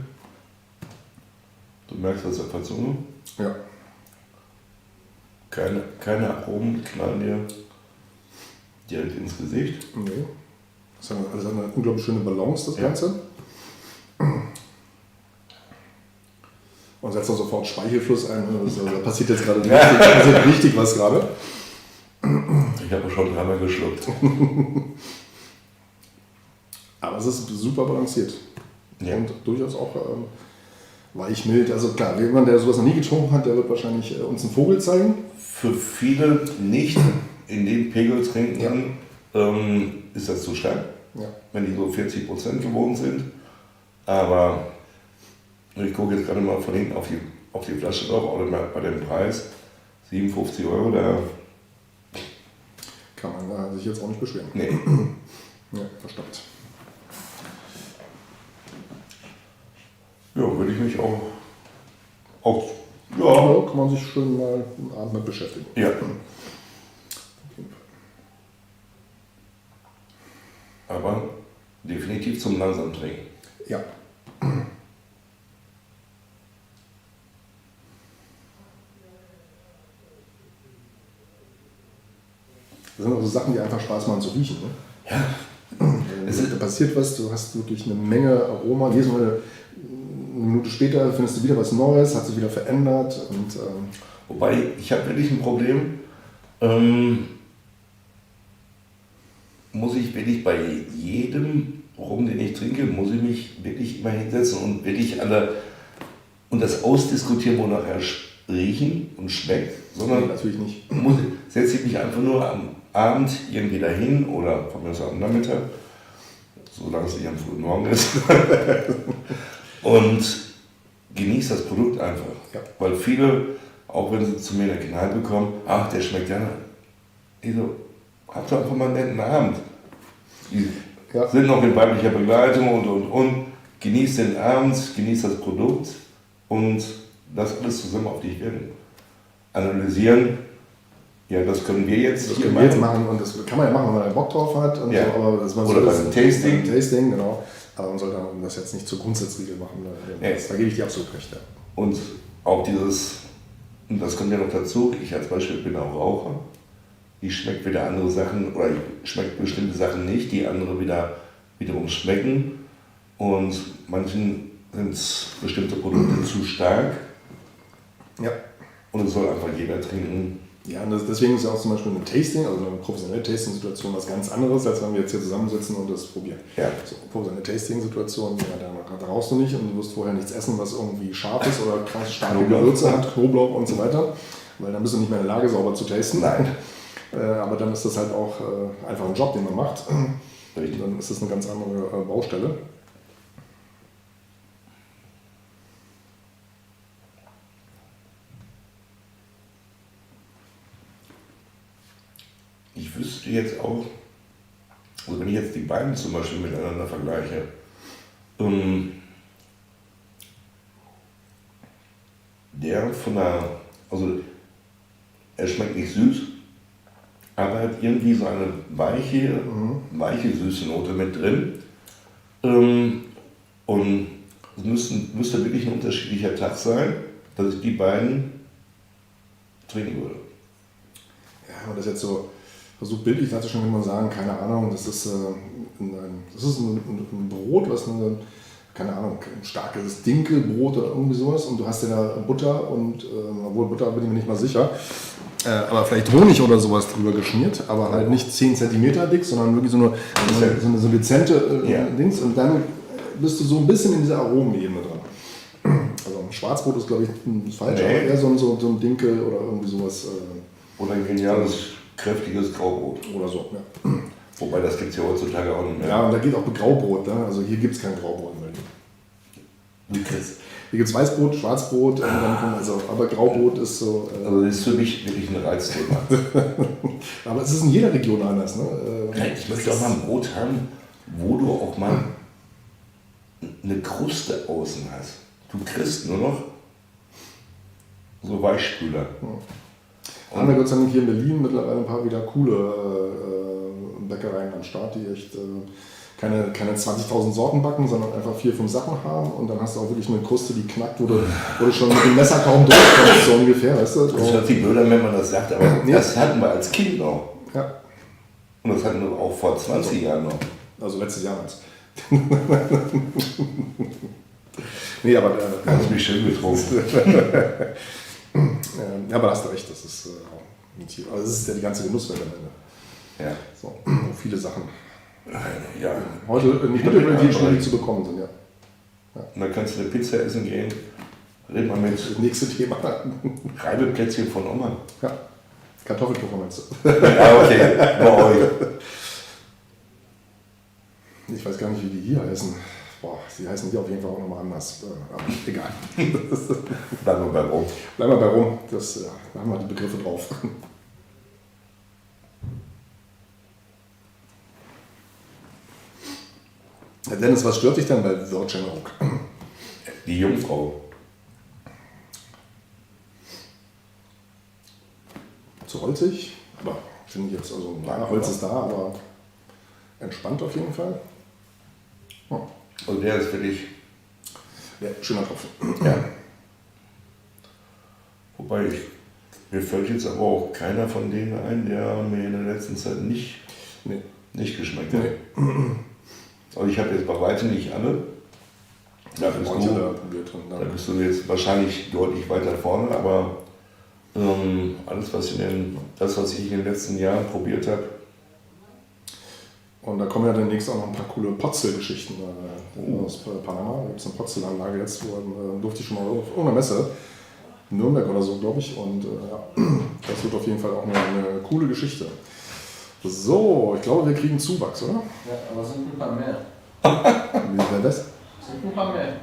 Du merkst das auf der Zunge. Ja. Keine Aromen knallen dir direkt ins Gesicht. Nee. Das hat eine unglaublich schöne Balance, das Ganze. Und setzt auch sofort Speichelfluss ein. Da passiert jetzt gerade richtig was gerade. Ich habe schon dreimal geschluckt. Aber es ist super balanciert. Ja. Und durchaus auch weich, mild. Also klar, jemand, der sowas noch nie getrunken hat, der wird wahrscheinlich uns einen Vogel zeigen. Für viele nicht in dem Pegel trinken, ist das zu stark, wenn die so 40% gewohnt sind. Aber ich gucke jetzt gerade mal von hinten auf die Flasche drauf, oder bei dem Preis, 57 €, da kann man sich jetzt auch nicht beschweren. Nee. Ja, verstanden. Ja, würde ich mich auch ja, kann man sich schön mal einen Abend mit beschäftigen. Ja. Aber definitiv zum langsam trinken. Ja. Das sind auch so Sachen, die einfach Spaß machen zu riechen. Ne? Ja. Da passiert was, du hast wirklich eine Menge Aroma. Jedes Mal eine Minute später findest du wieder was Neues, hat sich wieder verändert. Und, wobei, ich habe wirklich ein Problem, muss ich wirklich bei jedem Rum, den ich trinke, muss ich mich wirklich immer hinsetzen und wirklich und das ausdiskutieren, wonach er riechen und schmeckt, sondern nee, natürlich nicht. Setze ich mich einfach nur am Abend irgendwie dahin oder von mir aus am Nachmittag, solange es nicht am frühen Morgen ist, und genieße das Produkt einfach. Ja. Weil viele, auch wenn sie zu mir in der Kneipe kommen, ach, der schmeckt ja. Ich so, habt doch einfach mal einen netten Abend. Die sind noch in weiblicher Begleitung und. Genießt den Abend, genießt das Produkt und das alles zusammen auf dich wirken. Analysieren, ja, das können wir jetzt machen und das kann man ja machen, wenn man einen Bock drauf hat. Und ja. so, aber das oder beim Tasting. Tasting, genau. Aber man sollte das jetzt nicht zur Grundsatzregel machen. Da gebe ich dir absolut recht. Ja. Und auch und das kommt ja noch dazu, ich als Beispiel bin auch Raucher. Ich schmecke wieder andere Sachen, oder ich schmecke bestimmte Sachen nicht, die andere wiederum schmecken. Und manchen sind bestimmte Produkte zu stark. Ja. Und es soll einfach jeder trinken. Ja, und deswegen ist ja auch zum Beispiel ein Tasting, also eine professionelle Tasting-Situation was ganz anderes, als wenn wir jetzt hier zusammensitzen und das probieren. Ja. So, eine professionelle Tasting-Situation, ja, da rauchst du nicht und du wirst vorher nichts essen, was irgendwie scharf ist oder krass starke Gewürze hat, Knoblauch und so weiter, weil dann bist du nicht mehr in der Lage, sauber zu tasten. Nein. Aber dann ist das halt auch einfach ein Job, den man macht. Richtig. Dann ist das eine ganz andere Baustelle. Ich wüsste jetzt auch, also wenn ich jetzt die beiden zum Beispiel miteinander vergleiche, also er schmeckt nicht süß, aber hat irgendwie so eine weiche süße Note mit drin. Und es müsste wirklich ein unterschiedlicher Tag sein, dass ich die beiden trinken würde. Ja, wenn man das jetzt so versucht bildlich darzustellen, kann man sagen, keine Ahnung, das ist ein Brot, was keine Ahnung, ein starkes Dinkelbrot oder irgendwie sowas und du hast ja da Butter und, obwohl Butter bin ich mir nicht mal sicher, aber vielleicht Honig oder sowas drüber geschmiert, aber halt nicht 10 cm dick, sondern wirklich so eine dezente Dings und dann bist du so ein bisschen in dieser Aromenebene dran. Also ein Schwarzbrot ist glaube ich falsch, aber eher so ein Dinkel oder irgendwie sowas. Oder ein geniales, kräftiges Graubrot. Oder so, ja. Wobei, das gibt es ja heutzutage auch nicht mehr. Ja, und da geht auch Graubrot, ne? Also hier gibt es kein Graubrot in Berlin. Hier gibt es Weißbrot, Schwarzbrot, aber Graubrot ist so... also das ist für mich wirklich ein Reizthema. Aber es ist in jeder Region anders, ne? Ich möchte auch mal ein Brot haben, wo du auch mal eine Kruste außen hast. Du kriegst nur noch so Weichspüler. Ja. Haben wir Gott sei Dank hier in Berlin mittlerweile ein paar wieder coole Bäckereien am Start, die echt keine 20.000 Sorten backen, sondern einfach 4, 5 Sachen haben und dann hast du auch wirklich eine Kruste, die knackt, wo du schon mit dem Messer kaum durchkommst, so ungefähr, weißt du? Das hört sich blöd an, wenn man das sagt, aber das hatten wir als Kind noch. Ja. Und das hatten wir auch vor 20 Jahren noch. Also letztes Jahr jetzt. Nee, aber da hast du mich schön getrunken. Ja, aber hast du recht, das ist also das ist ja die ganze Genusswelt am Ende. Ja. So, viele Sachen. Ja. Heute nicht die schnell zu bekommen sind, ja. Und dann kannst du eine Pizza essen gehen Red mal mit. Das nächste Thema. Reibeplätzchen von Oma. Ja, Kartoffelpuffer meinst du? Ja, okay, bei euch. Ich weiß gar nicht, wie die hier heißen. Boah, sie heißen hier auf jeden Fall auch nochmal anders. Aber egal. Bleiben wir bei Rum. Bleiben wir bei Rum. Da haben wir die Begriffe drauf. Dennis, was stört dich denn bei Virgin Oak? Die Jungfrau. Zu holzig, aber finde ich jetzt, also ja, Holz ist da, aber entspannt auf jeden Fall. Ja. Und der ist für dich. Ja, schöner Tropfen. Ja. Wobei mir fällt jetzt aber auch keiner von denen ein, der mir in der letzten Zeit nicht geschmeckt hat. Nee. Also ich habe jetzt bei weitem nicht alle. Da bist du jetzt wahrscheinlich deutlich weiter vorne, aber alles, was ich in den letzten Jahren probiert habe. Und da kommen ja demnächst auch noch ein paar coole Potzel-Geschichten aus Panama. Da gibt es eine Potzel-Anlage jetzt, durfte ich schon mal auf irgendeiner Messe, Nürnberg oder so, glaube ich. Und das wird auf jeden Fall auch eine coole Geschichte. So, ich glaube, wir kriegen Zuwachs, oder? Ja, aber es sind ein paar mehr. Wie wäre das? Es sind ein paar mehr.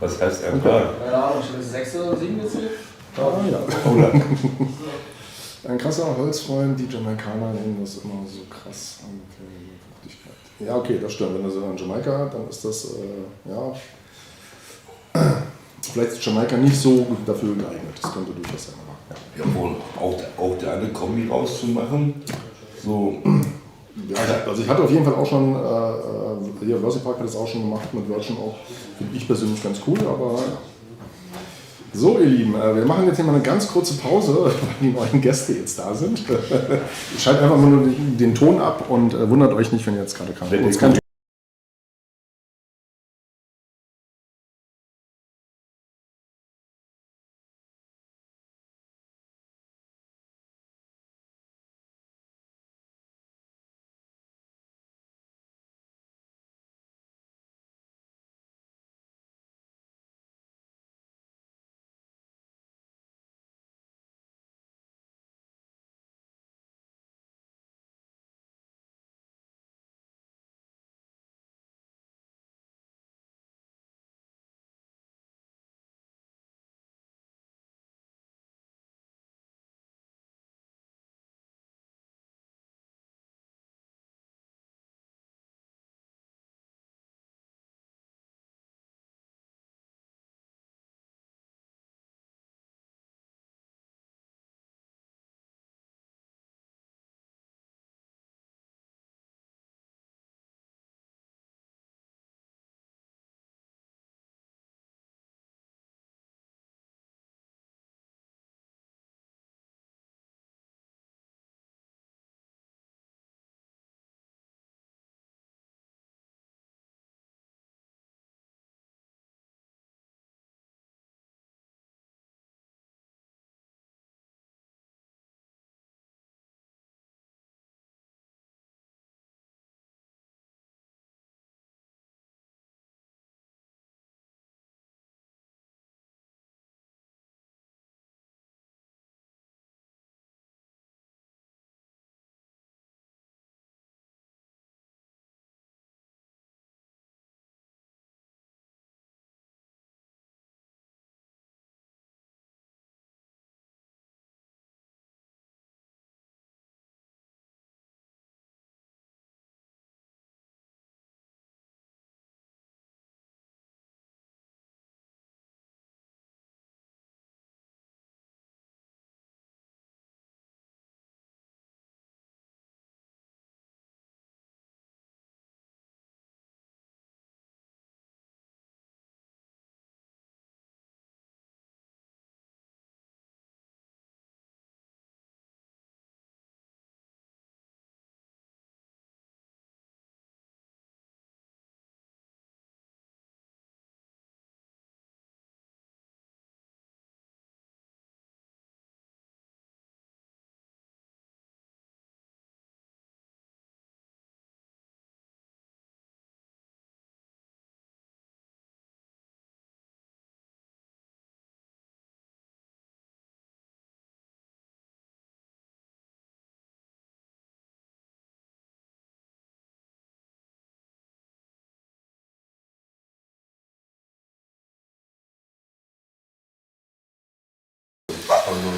Was heißt ein paar? Keine Ahnung, ich habe 6 oder 7 gezählt. Ah, ja. Ein krasser Holzfreund, die Jamaikaner nehmen das immer so krass an. Ja, okay, das stimmt. Wenn du so in Jamaika, dann ist das, vielleicht ist Jamaika nicht so dafür geeignet. Das könnte durchaus sein. Ja, wohl auch der eine Kombi rauszumachen. So. Ja, also ich hatte auf jeden Fall auch schon, hier Versi Park hat das auch schon gemacht mit Virgin auch. Finde ich persönlich ganz cool, aber ja. So ihr Lieben, wir machen jetzt hier mal eine ganz kurze Pause, weil die neuen Gäste jetzt da sind. Schaltet einfach mal nur den Ton ab und wundert euch nicht, wenn ihr jetzt gerade kam.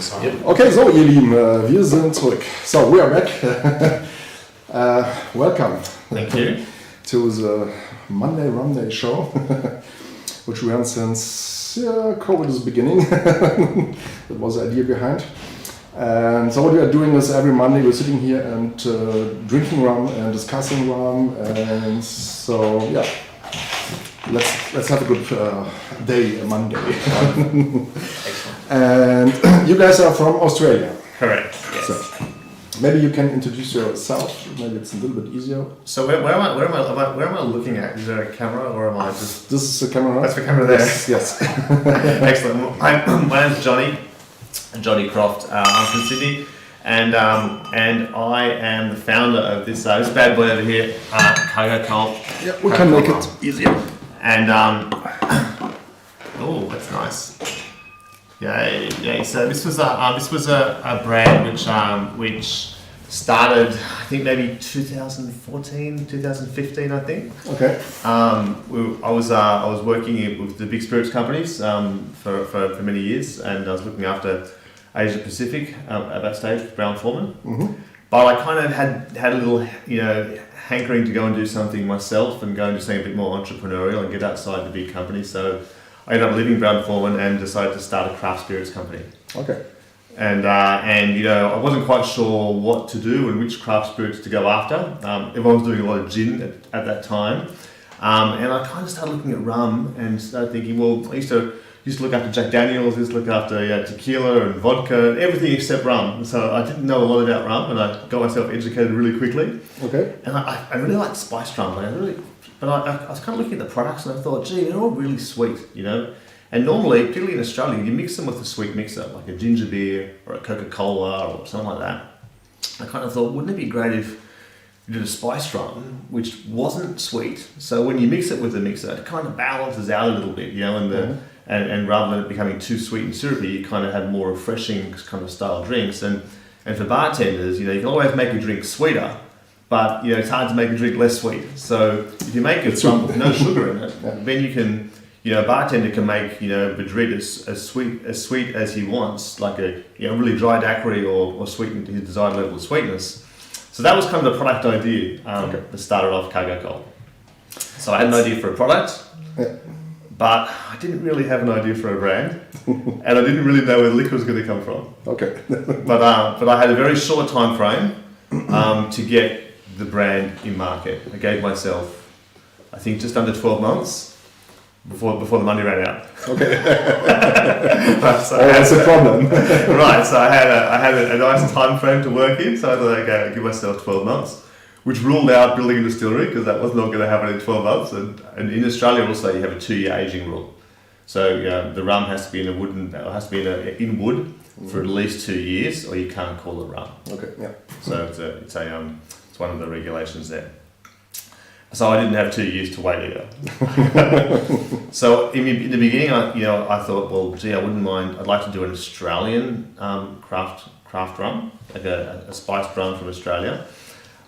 Okay, so ihr Lieben, wir sind zurück. So, we are back. Welcome. Thank you. To the Monday Rumday show, which we run since COVID's beginning. That was the idea behind. And so what we are doing is every Monday we're sitting here and drinking rum and discussing rum, and so yeah, let's have a good day, a Monday. Excellent. And you guys are from Australia. Correct. Yes. So maybe you can introduce yourself. Maybe it's a little bit easier. So where am I looking at? Is there a camera or am I just? This is the camera. That's the camera there. Yes. Excellent. My name's Jonny Croft. I'm from Sydney, and I am the founder of this bad boy over here, Cargo Cult. Yeah, we can make it easier. And oh, that's nice. Yeah. So this was a brand which started, I think maybe 2014, 2015, I think. Okay. I was working with the big spirits companies for many years, and I was looking after Asia Pacific at that stage with Brown Forman. Mm-hmm. But I kind of had a little, hankering to go and do something myself and go and do something a bit more entrepreneurial and get outside the big company. So I ended up leaving Brown Forman and decided to start a craft spirits company. Okay. And I wasn't quite sure what to do and which craft spirits to go after. Everyone was doing a lot of gin at that time, and I kind of started looking at rum and started thinking, well, I used to look after Jack Daniels, used to look after tequila and vodka, everything except rum. So I didn't know a lot about rum, and I got myself educated really quickly. Okay. And I really liked spiced rum. But I was kind of looking at the products and I thought, gee, they're all really sweet, And normally, particularly in Australia, you mix them with a sweet mixer, like a ginger beer or a Coca-Cola or something like that. I kind of thought, wouldn't it be great if you did a spiced rum, which wasn't sweet, so when you mix it with the mixer, it kind of balances out a little bit, and rather than it becoming too sweet and syrupy, you kind of have more refreshing kind of style drinks. And for bartenders, you can always make a drink sweeter, but it's hard to make a drink less sweet. So if you make it rum with no sugar in it, then you can, a bartender can make Madrid as sweet as he wants, like a really dry daiquiri or sweeten to his desired level of sweetness. So that was kind of the product idea that started off Cargo Cult. So I had an idea for a product, but I didn't really have an idea for a brand, and I didn't really know where the liquor was going to come from. Okay. But I had a very short time frame to get the brand in market. I gave myself, I think, just under 12 months before the money ran out. Okay. That's a problem. Right. So I had a nice time frame to work in. So I thought, okay, I'll give myself 12 months, which ruled out building a distillery because that was not going to happen in 12 months. And in Australia also you have a 2-year aging rule. So the rum has to be in wood for at least 2 years, or you can't call it rum. Okay. Yeah. So it's one of the regulations there. So I didn't have 2 years to wait either. So in the beginning, I thought, well, gee, I wouldn't mind. I'd like to do an Australian craft rum, like a spiced rum from Australia.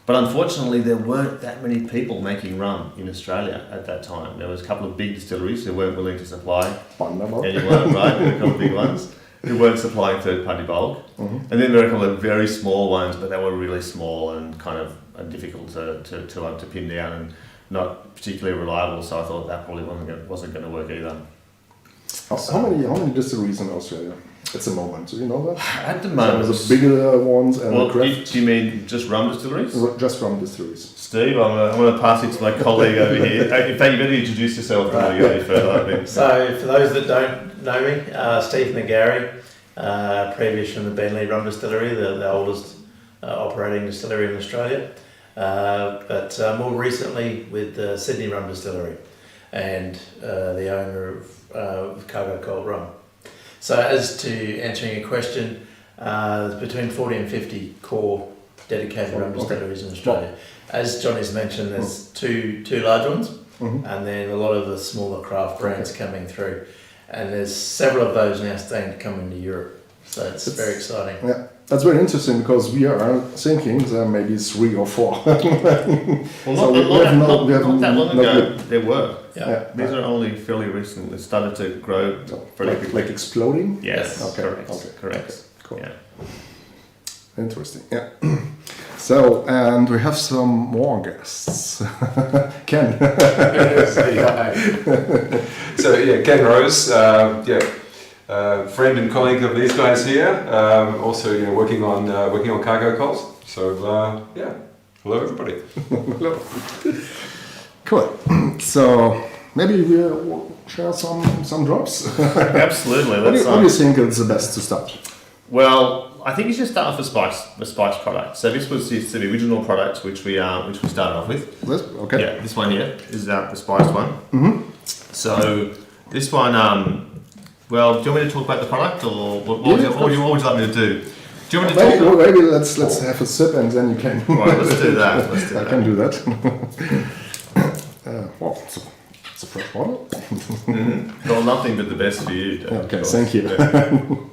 But unfortunately, there weren't that many people making rum in Australia at that time. There was a couple of big distilleries who weren't willing to supply anyone, right? There were a couple of big ones who weren't supplying third-party bulk. Mm-hmm. And then there were a couple of very small ones, but they were really small and kind of difficult to pin down and not particularly reliable. So I thought that probably wasn't going to work either. How many distilleries in Australia at the moment? Do you know that? At the moment, the bigger ones and well, do you mean just rum distilleries? Just rum distilleries. Steve, I'm going to pass it to my colleague over here. In fact, you better introduce yourself before you go any further. So, for those that don't know me, Steve Magarry, previous from the Bentley Rum Distillery, the oldest operating distillery in Australia, but more recently with the Sydney Rum Distillery and the owner of Cargo Cult Rum. So as to answering your question, there's between 40 and 50 core dedicated rum distilleries in Australia. As Johnny's mentioned, there's two large ones, and then a lot of the smaller craft brands coming through. And there's several of those now starting to come into Europe. So it's very exciting. Yeah, that's very interesting because we are thinking there may be 3 or 4. Well, not that long ago, there were. Yeah. These are only fairly recent. It started to grow fairly quickly. Like exploding? Yes, Okay. correct. Cool. Yeah. Interesting. Yeah. So, and we have some more guests. Ken. So yeah, Ken Rose, friend and colleague of these guys here. Also, working on Cargo Cult. So hello everybody. Hello. Cool. So maybe we'll share some drops. Absolutely. What do you think is the best to start? Well, I think you should start off the spice product. So this was the original product which we started off with. This? Okay. Yeah, this one here is the spiced one. Mm-hmm. So this one, well, do you want me to talk about the product, or what would you like me to do? Do you want me to talk? Maybe let's have a sip and then you can. Right, let's do that. I can do that. Wow, it's a fresh bottle. Mm-hmm. Well, nothing but the best for you. Okay, thank you.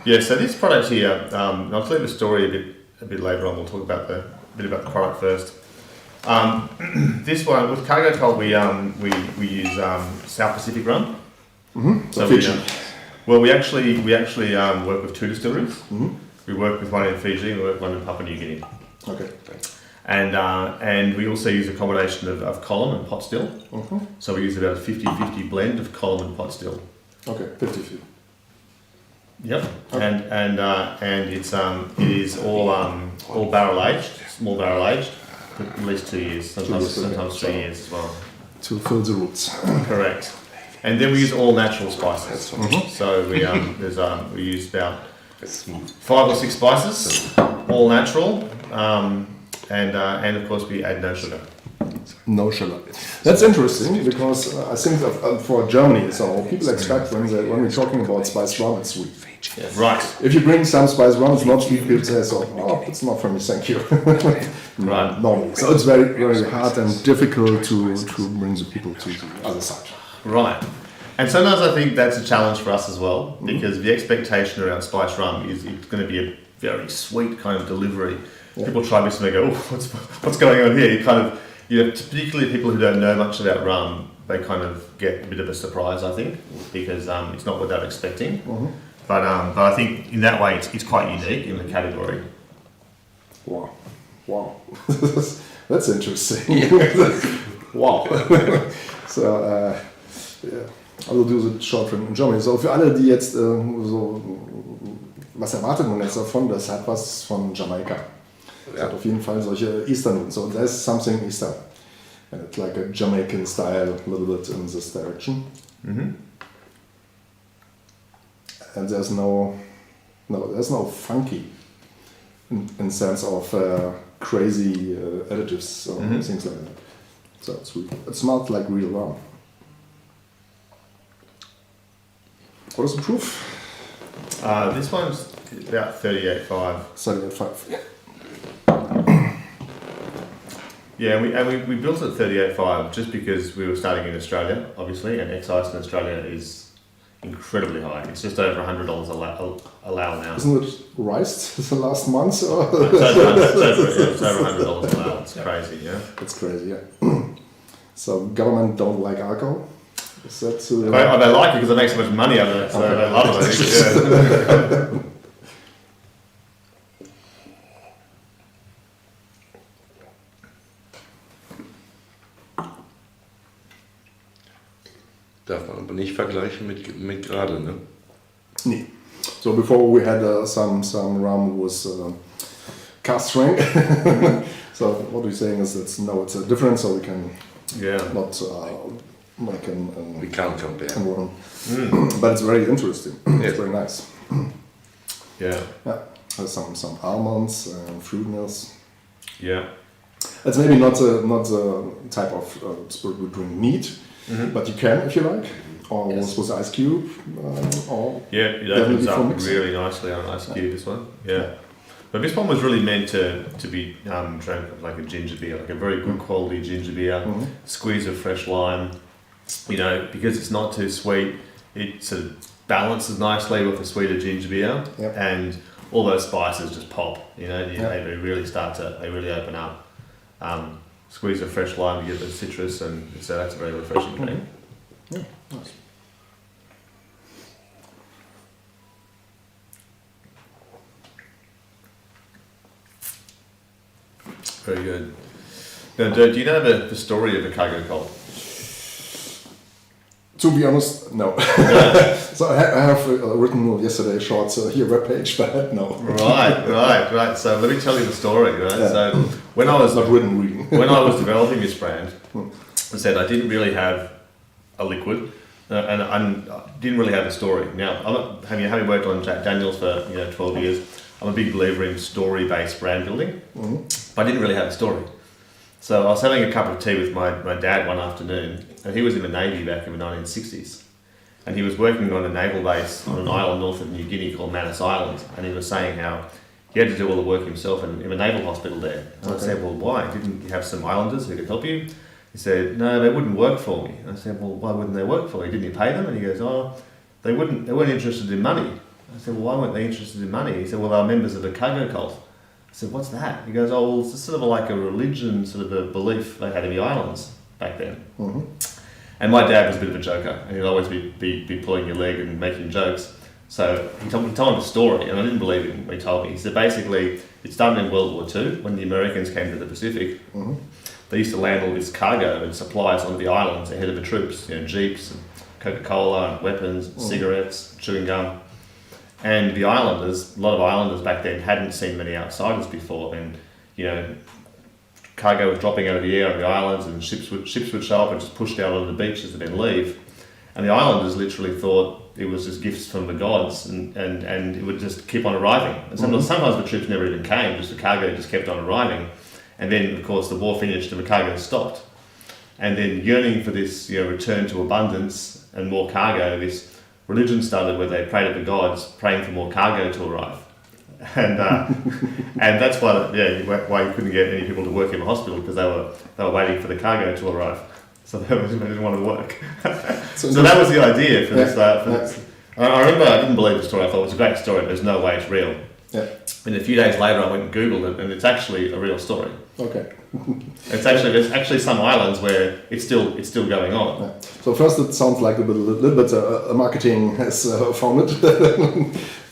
Yeah, so this product here, I'll tell you the story a bit later on. We'll talk about a bit about the product first. This one with Cargo Cult, we use South Pacific rum. Mm-hmm. So we actually work with 2 distilleries. Mm-hmm. We work with one in Fiji and we work with one in Papua New Guinea. Okay. And we also use a combination of column and pot still. Mm-hmm. So we use about a 50-50 blend of column and pot still. Okay, 50-50. Yep, and it is all barrel aged, small barrel aged, for at least 2 years, sometimes 3 years as well. To fill the roots. Correct, and then we use all natural spices. Mm-hmm. So we use about 5 or 6 spices, all natural, and of course we add no sugar. No sugar. That's interesting because I think for Germany, so people expect when we're talking about spiced rum, it's sweet. Yes. Right. If you bring some spiced rum, it's not sweet. People say, it's not for me, thank you. Right. Normally, so it's very, very hard and difficult to bring the people to the other side. Right. And sometimes I think that's a challenge for us as well, because the expectation around spiced rum is it's going to be a very sweet kind of delivery. Yeah. People try this and they go, what's going on here? Particularly people who don't know much about rum, they kind of get a bit of a surprise, I think, because it's not what they're expecting. Mm-hmm. But I think in that way it's quite unique in the category. Wow. That's interesting. Wow. So, I will do the short film in Germany. So für alle, die jetzt was erwartet man jetzt davon, das hat was von Jamaika. Es hat auf jeden Fall solche Eastern. So there's something Eastern. And it's like a Jamaican style, a little bit in this direction. Mm-hmm. And there's no funky in sense of crazy additives or things like that. So it smells like real rum. What is the proof? This one's about 38.5. 38.5. Yeah. Yeah, and we built it at 38.5 just because we were starting in Australia, obviously, and excise in Australia is incredibly high. It's just over $100 a loud now. Isn't it raised the last month? Or? It's over $100 a loud. It's crazy, yeah. It's crazy, yeah. So government don't like alcohol? Is that they like it because they make so much money out of it, so they love it, I think. Yeah. Darf man aber nicht vergleichen mit gerade, ne? Nee. So before we had some rum with cast strength. So what we're saying is it's a difference, so we can not make we can't compare. But it's very interesting. It's very nice. Yeah. Has some almonds and fruitiness. Yeah. It's maybe not the type of spirit we drink neat. Mm-hmm. But you can if you like, or with ice cube, or it opens up really nicely on ice cube. This one, but this one was really meant to be drank like a ginger beer, like a very good quality ginger beer. Mm-hmm. Squeeze of fresh lime, because it's not too sweet. It sort of balances nicely with the sweeter ginger beer, and all those spices just pop. They really open up. Squeeze of fresh lime to get the citrus, and so that's a very refreshing drink. Yeah, nice. Very good. Now, do you know the story of the Cargo Cult? To be honest, no. So I have written yesterday a short here webpage, but no. Right. So let me tell you the story. Right. Yeah. So when I was not written reading. When I was developing this brand, I said I didn't really have a liquid, and I didn't really have a story. Now, having worked on Jack Daniels for 12 years, I'm a big believer in story-based brand building. But I didn't really have a story. So I was having a cup of tea with my dad one afternoon, and he was in the Navy back in the 1960s. And he was working on a naval base on an island north of New Guinea called Manus Island, and he was saying how he had to do all the work himself in a naval hospital there. And I said, well, why? Didn't you have some islanders who could help you? He said, no, they wouldn't work for me. And I said, well, why wouldn't they work for you? Didn't you pay them? And he goes, oh, they weren't interested in money. I said, well, why weren't they interested in money? He said, well, they're members of the Cargo Cult. I said, what's that? He goes, oh, well, it's sort of like a religion, sort of a belief they had in the islands back then. And my dad was a bit of a joker, and he'd always be pulling your leg and making jokes. So he told me the story, and I didn't believe him when he told me. He said basically, it started in World War II, when the Americans came to the Pacific. They used to land all this cargo and supplies onto the islands ahead of the troops, jeeps, and Coca-Cola, and weapons, cigarettes, chewing gum. And the islanders, a lot of islanders back then hadn't seen many outsiders before, and cargo was dropping out of the air on the islands, and ships would show up and just push down on the beaches and then leave. And the islanders literally thought it was just gifts from the gods, and it would just keep on arriving. And sometimes the troops never even came; just the cargo just kept on arriving. And then, of course, the war finished and the cargo stopped. And then, yearning for this, return to abundance and more cargo, this religion started where they prayed to the gods, praying for more cargo to arrive. And and that's why you couldn't get any people to work in the hospital, because they were waiting for the cargo to arrive, so they didn't want to work. So that was the idea for this. I remember I didn't believe the story. I thought it was a great story, but there's no way it's real. And a few days later, I went and Googled it, and it's actually a real story. Okay. There's actually some islands where it's still going on. So first, it sounds like a little bit marketing has found it,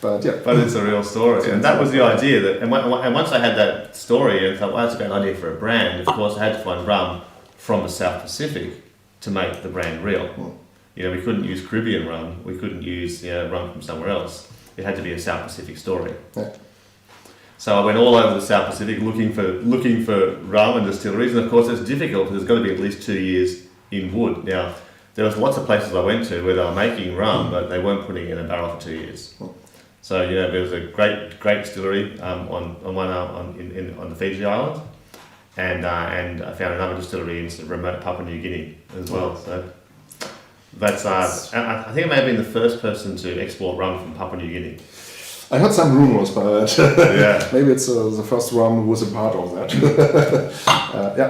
but it's a real story, and that was the idea. And once I had that story, and thought, well, that's a great idea for a brand. Of course, I had to find rum from the South Pacific to make the brand real. We couldn't use Caribbean rum. We couldn't use rum from somewhere else. It had to be a South Pacific story. So I went all over the South Pacific looking for rum and distilleries, and of course it's difficult because there's got to be at least 2 years in wood. Now, there was lots of places I went to where they were making rum, but they weren't putting it in a barrel for 2 years. So there was a great distillery on the Fiji island, and I found another distillery in remote Papua New Guinea as well. So that's I think I may have been the first person to export rum from Papua New Guinea. I heard some rumors, but maybe it's the first rum who was a part of that.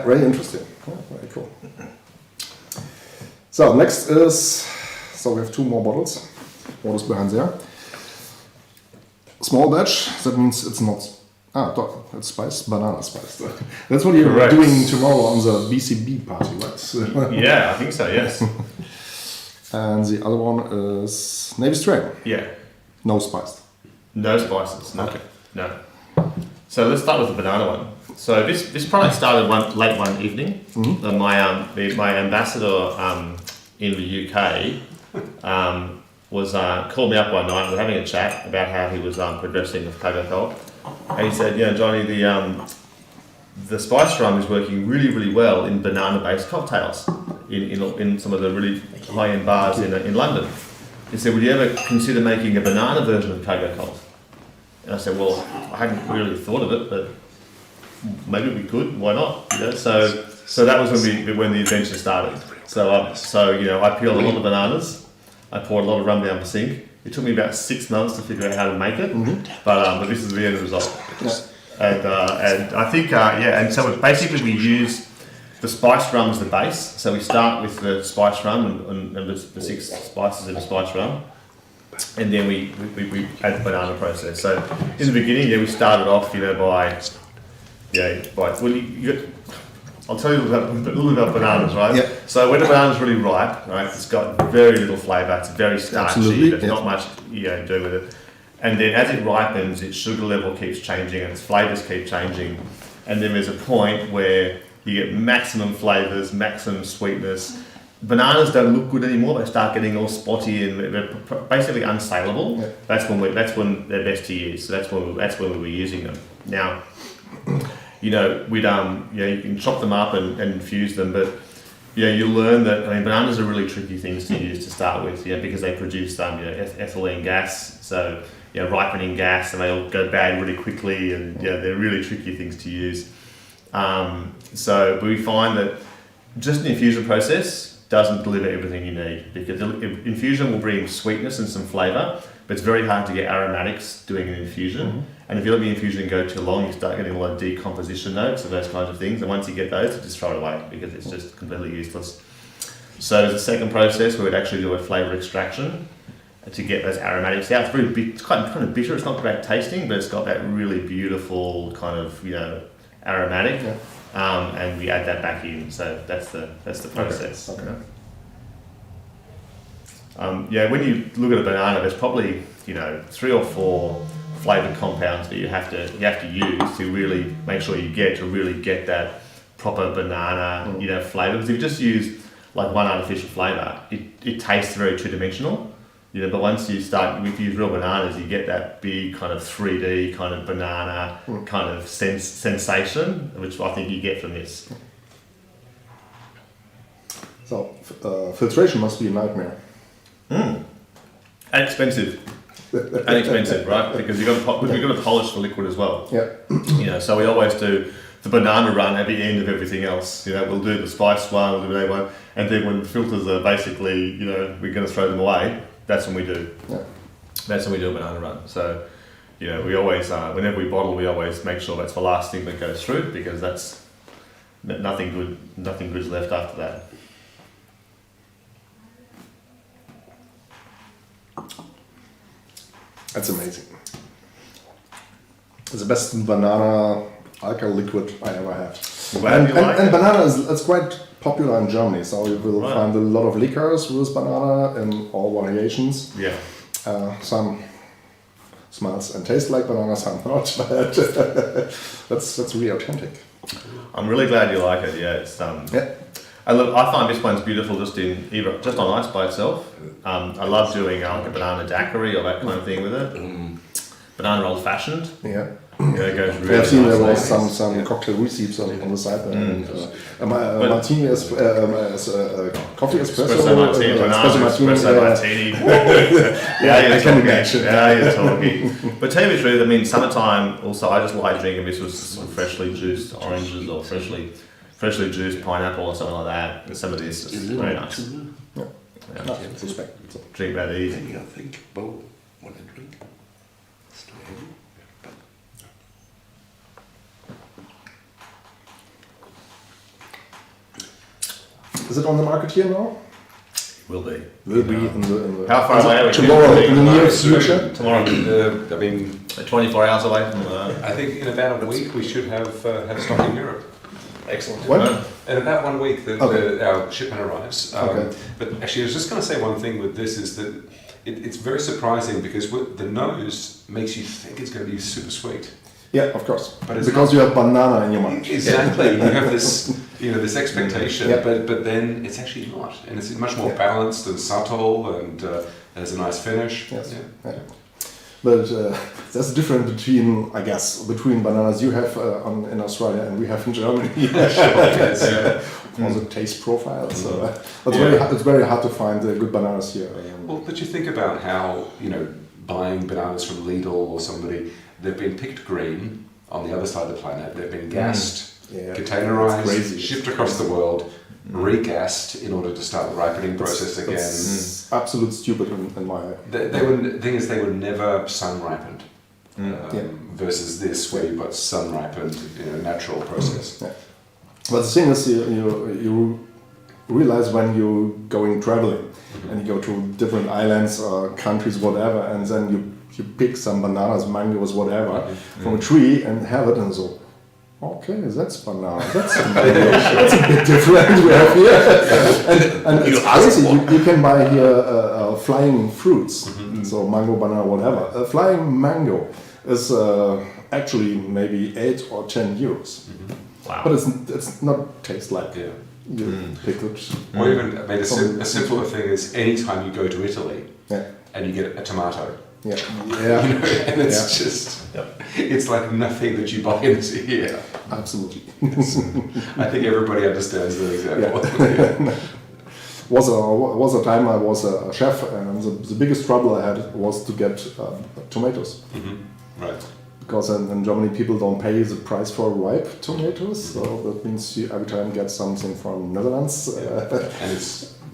Very interesting. Very cool. So next is, we have 2 more bottles. What is behind there? Small batch, that means it's not, it's spiced, banana spiced. That's what you're doing tomorrow on the BCB party, right? Yeah, I think so, yes. And the other one is Navy Strain. Yeah. No spiced. No spices. No. Okay. No. So let's start with the banana one. So this product started late one evening. My ambassador in the UK was called me up one night. We were having a chat about how he was progressing with Cargo Cult, and he said, Johnny, the spice rum is working really, really well in banana-based cocktails in some of the really high-end bars in London. He said, would you ever consider making a banana version of Cargo Cult? And I said, well, I hadn't really thought of it, but maybe we could. Why not? So that was when the adventure started. So I peeled a lot of bananas. I poured a lot of rum down the sink. It took me about 6 months to figure out how to make it, but this is the end result. And I think and so basically we use the spiced rum as the base. So we start with the spiced rum and the 6 spices in the spiced rum, and then we add the banana process. So in the beginning, we started off, I'll tell you a little bit about bananas, right? Yep. So when the banana's really ripe, right, it's got very little flavour. It's very starchy. There's not much to do with it. And then as it ripens, its sugar level keeps changing and its flavours keep changing. and then there's a point where you get maximum flavours, maximum sweetness. Bananas don't look good anymore. They start getting all spotty and they're basically unsaleable. Yeah. That's when they're best to use. So that's when we were using them. Now, you can chop them up and infuse them, but you learn that bananas are really tricky things to use to start with. Because they produce ethylene gas. So ripening gas, and they all go bad really quickly, and they're really tricky things to use. So we find that just an infusion process doesn't deliver everything you need, because infusion will bring sweetness and some flavour, but it's very hard to get aromatics doing an infusion. Mm-hmm. And if you let the infusion go too long, you start getting a lot of decomposition notes and those kinds of things. And once you get those, you just throw it away because it's just completely useless. So there's a second process where we'd actually do a flavour extraction to get those aromatics out. It's kind of bitter. It's not about tasting, but it's got that really beautiful kind of aromatic. Yeah. And we add that back in, so that's the process. Okay. When you look at a banana, there's probably 3 or 4 flavoured compounds that you have to use to really make sure you get that proper banana flavour. Because if you just use like one artificial flavour, it tastes very two-dimensional. But once you start, if you use real bananas, you get that big kind of 3D kind of banana kind of sensation, which I think you get from this. So, filtration must be a nightmare. And expensive. Right? Because we've got to polish the liquid as well. Yeah. So we always do the banana run at the end of everything else. We'll do the spice one, we'll do that one, and then when the filters are basically, we're going to throw them away. That's when we do. Yeah. That's when we do a banana run. So, we always, whenever we bottle, we always make sure that's the last thing that goes through, because that's nothing good's left after that. That's amazing. It's the best banana alcohol liquid I ever had. And banana is quite popular in Germany, so you will find a lot of liquors with banana in all variations. Yeah. Some smells and taste like banana, some not, but that's really authentic. I'm really glad you like it. Yeah, it's And look, I find this one's beautiful just on ice by itself. I love doing like a banana daiquiri or that kind of thing with it. Banana old fashioned. Yeah. It goes really I've seen there was nicely. some cocktail receipts on the side there. Martini is coffee espresso martini, espresso martini. I can imagine. You're talking. But tell you the truth, summertime also, I just like drinking this with some freshly juiced oranges or freshly juiced pineapple or something like that. And some of this is very nice. Yeah. Suspect. Drink that easy. I think about when I drink. It's too heavy. Is it on the market here now? Will be. Will be in the How far away are we? Tomorrow, in the near future? Tomorrow. 24 hours away from. I think in about a week we should have stock in Europe. Excellent. When? In about 1 week, our shipment arrives. Okay. But actually, I was just going to say one thing with this is that it's very surprising because the nose makes you think it's going to be super sweet. Yeah, of course. But it's because you have banana in your mind. Exactly. You have this, this expectation, but then it's actually not, and it's much more balanced and subtle, and has a nice finish. Yes. Yeah. But there's a difference between bananas you have in Australia and we have in Germany. Also taste profile. So it's very hard to find good bananas here. Well, but you think about how buying bananas from Lidl or somebody, they've been picked green on the other side of the planet. They've been gassed, containerized, shipped across the world, regassed in order to start the ripening process again. It's absolute stupid in my. The thing is, they were never sun ripened. Versus this, where you've got sun ripened, natural process. Yeah. But the thing is, you realize when you're going traveling and you go to different islands or countries, whatever, and then you pick some bananas, mangoes, whatever, from a tree and have it, and so, okay, that's banana. That's that's a bit different we have here. and it's crazy. You can buy here flying fruits, so mango, banana, whatever. A flying mango is actually maybe 8 or 10 euros. Wow. But it's not taste like you pick it. Or even, I mean, a simpler thing is anytime you go to Italy and you get a tomato. Yeah. You know, and it's just, it's like nothing that you buy into here. Absolutely. I think everybody understands the example. Was a time I was a chef, and the biggest trouble I had was to get tomatoes. Right. Because in Germany people don't pay the price for ripe tomatoes, so that means you every time get something from Netherlands, and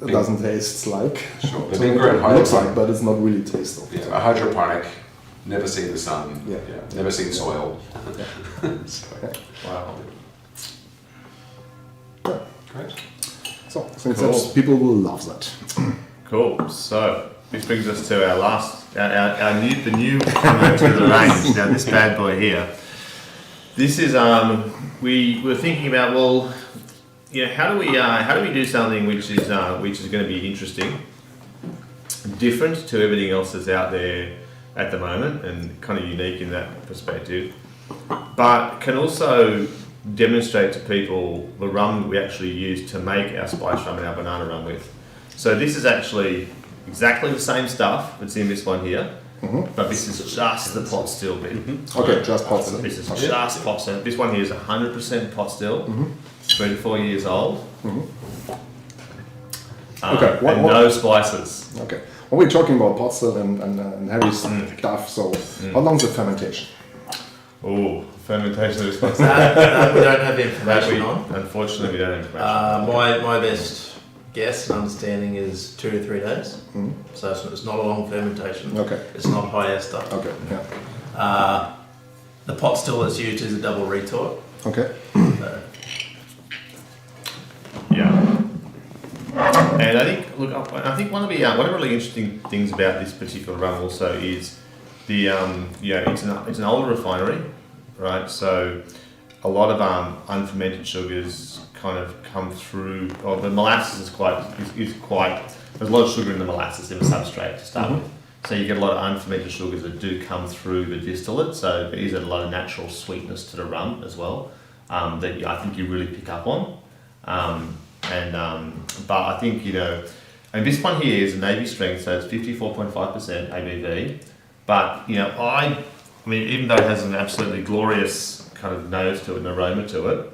it doesn't taste like. Sure. They've been grown looks like, but it's not really tasteful. Yeah, a hydroponic, never seen the sun. Never seen soil. Wow. Great. So I think that people will love that. Cool. So this brings us to our last, the new comer to the range. Now this bad boy here. This is we were thinking about, well, you know, how do we do something which is going to be interesting, different to everything else that's out there at the moment, and kind of unique in that perspective, but can also demonstrate to people the rum that we actually use to make our spice rum and our banana rum with. So this is actually exactly the same stuff that's in this one here, but this is just the pot still bit. Okay, just pot still. This is just pot still. This one here is 100% pot still, 3 to 4 years old. Okay, and no spices. Okay, when we're talking about pot still and heavy stuff, so how long is the fermentation? Oh, fermentation of this one. That we don't have information on. Unfortunately, we don't have information. My best guess and understanding is 2 to 3 days. So it's not a long fermentation. Okay. It's not high ester. Okay. Yeah. The pot still that's used is a double retort. Okay. So. Yeah. And I think one of the really interesting things about this particular rum also is the it's an older refinery, right? So a lot of unfermented sugars kind of come through. Or the molasses is quite. There's a lot of sugar in the molasses in the substrate to start with. So you get a lot of unfermented sugars that do come through the distillate. So there is a lot of natural sweetness to the rum as well that I think you really pick up on. But I think, and this one here is a Navy strength, so it's 54.5% ABV. But, I mean, even though it has an absolutely glorious kind of nose to it and aroma to it,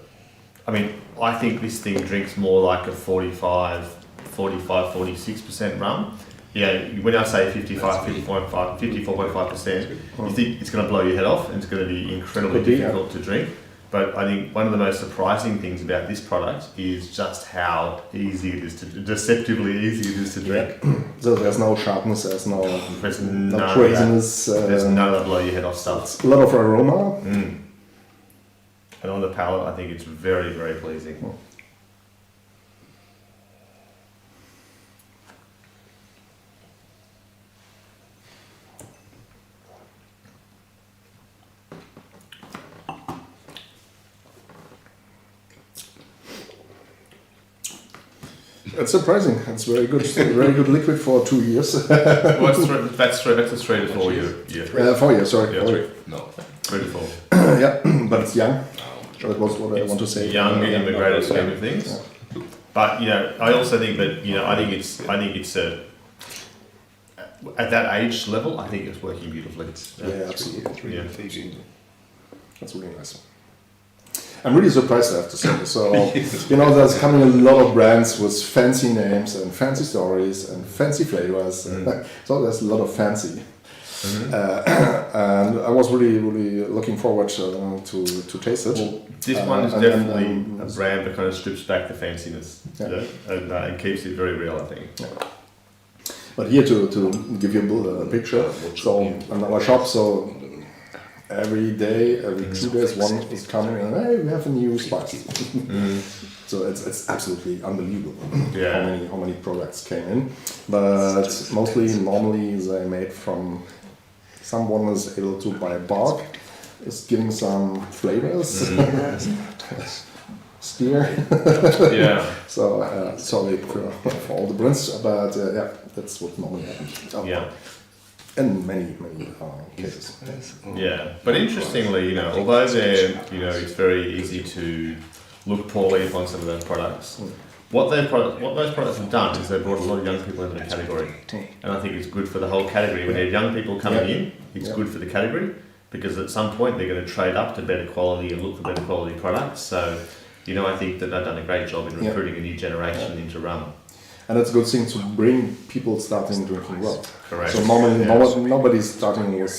I mean, I think this thing drinks more like a 46% rum. When I say 54.5%, you think it's going to blow your head off and it's going to be incredibly difficult to drink. But I think one of the most surprising things about this product is just how easy it is deceptively easy it is to drink. So there's no sharpness, there's no craziness. There's none of that blow your head off stuff. A lot of aroma. And on the palate, I think it's very, very pleasing. It's surprising. It's very good. Very good liquid for 2 years. That's a 3 to 4 year. 4 years. Sorry. Yeah, 3 to 4. Yeah, but it's young. That was what I want to say. Young in the greater scheme of things. Yeah. But I also think that I think it's at that age level, I think it's working beautifully. Yeah, absolutely. It's really pleasing. That's really nice. I'm really surprised, I have to say. So, there's coming a lot of brands with fancy names and fancy stories and fancy flavors. So there's a lot of fancy. And I was really, really looking forward to taste it. Well, this one is definitely a brand that kind of strips back the fanciness and keeps it very real, I think. Yeah. But here to give you a picture, so in our shop, so every day, every 2 days, one is coming and hey, we have a new spice. So it's absolutely unbelievable how many products came in. But normally they made from someone is able to buy bulk, is giving some flavors. Steer. So sorry for all the brands, but that's what normally happens. Yeah. in many cases. Yeah, but interestingly, although it's very easy to look poorly upon some of those products. What those products have done is they've brought a lot of young people into the category, and I think it's good for the whole category. When you have young people coming in, it's good for the category because at some point they're going to trade up to better quality and look for better quality products. So, I think that they've done a great job in recruiting a new generation into rum. And it's a good thing to bring people starting drinking rum. Correct. So normally nobody's starting with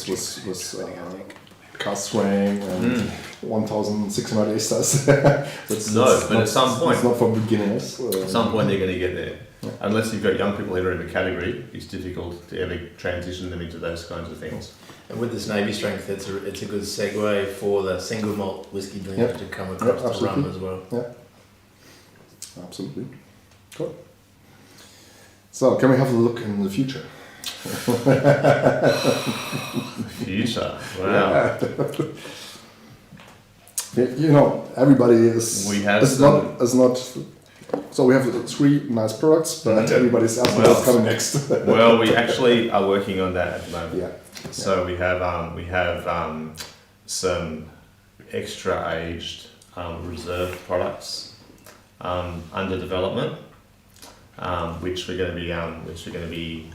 cask strength and 1,600 esters. But at some point, it's not for beginners. At some point they're going to get there. Yeah. Unless you've got young people entering the category, it's difficult to ever transition them into those kinds of things. And with this Navy strength, it's a good segue for the single malt whiskey drinker to come across the rum as well. Yeah, absolutely. Cool. So, can we have a look in the future? Future, wow. Everybody is. We have is not. So we have 3 nice products, but everybody's asking what's coming next. Well, we actually are working on that at the moment. Yeah. So we have some extra aged reserve products under development. Which we're going to be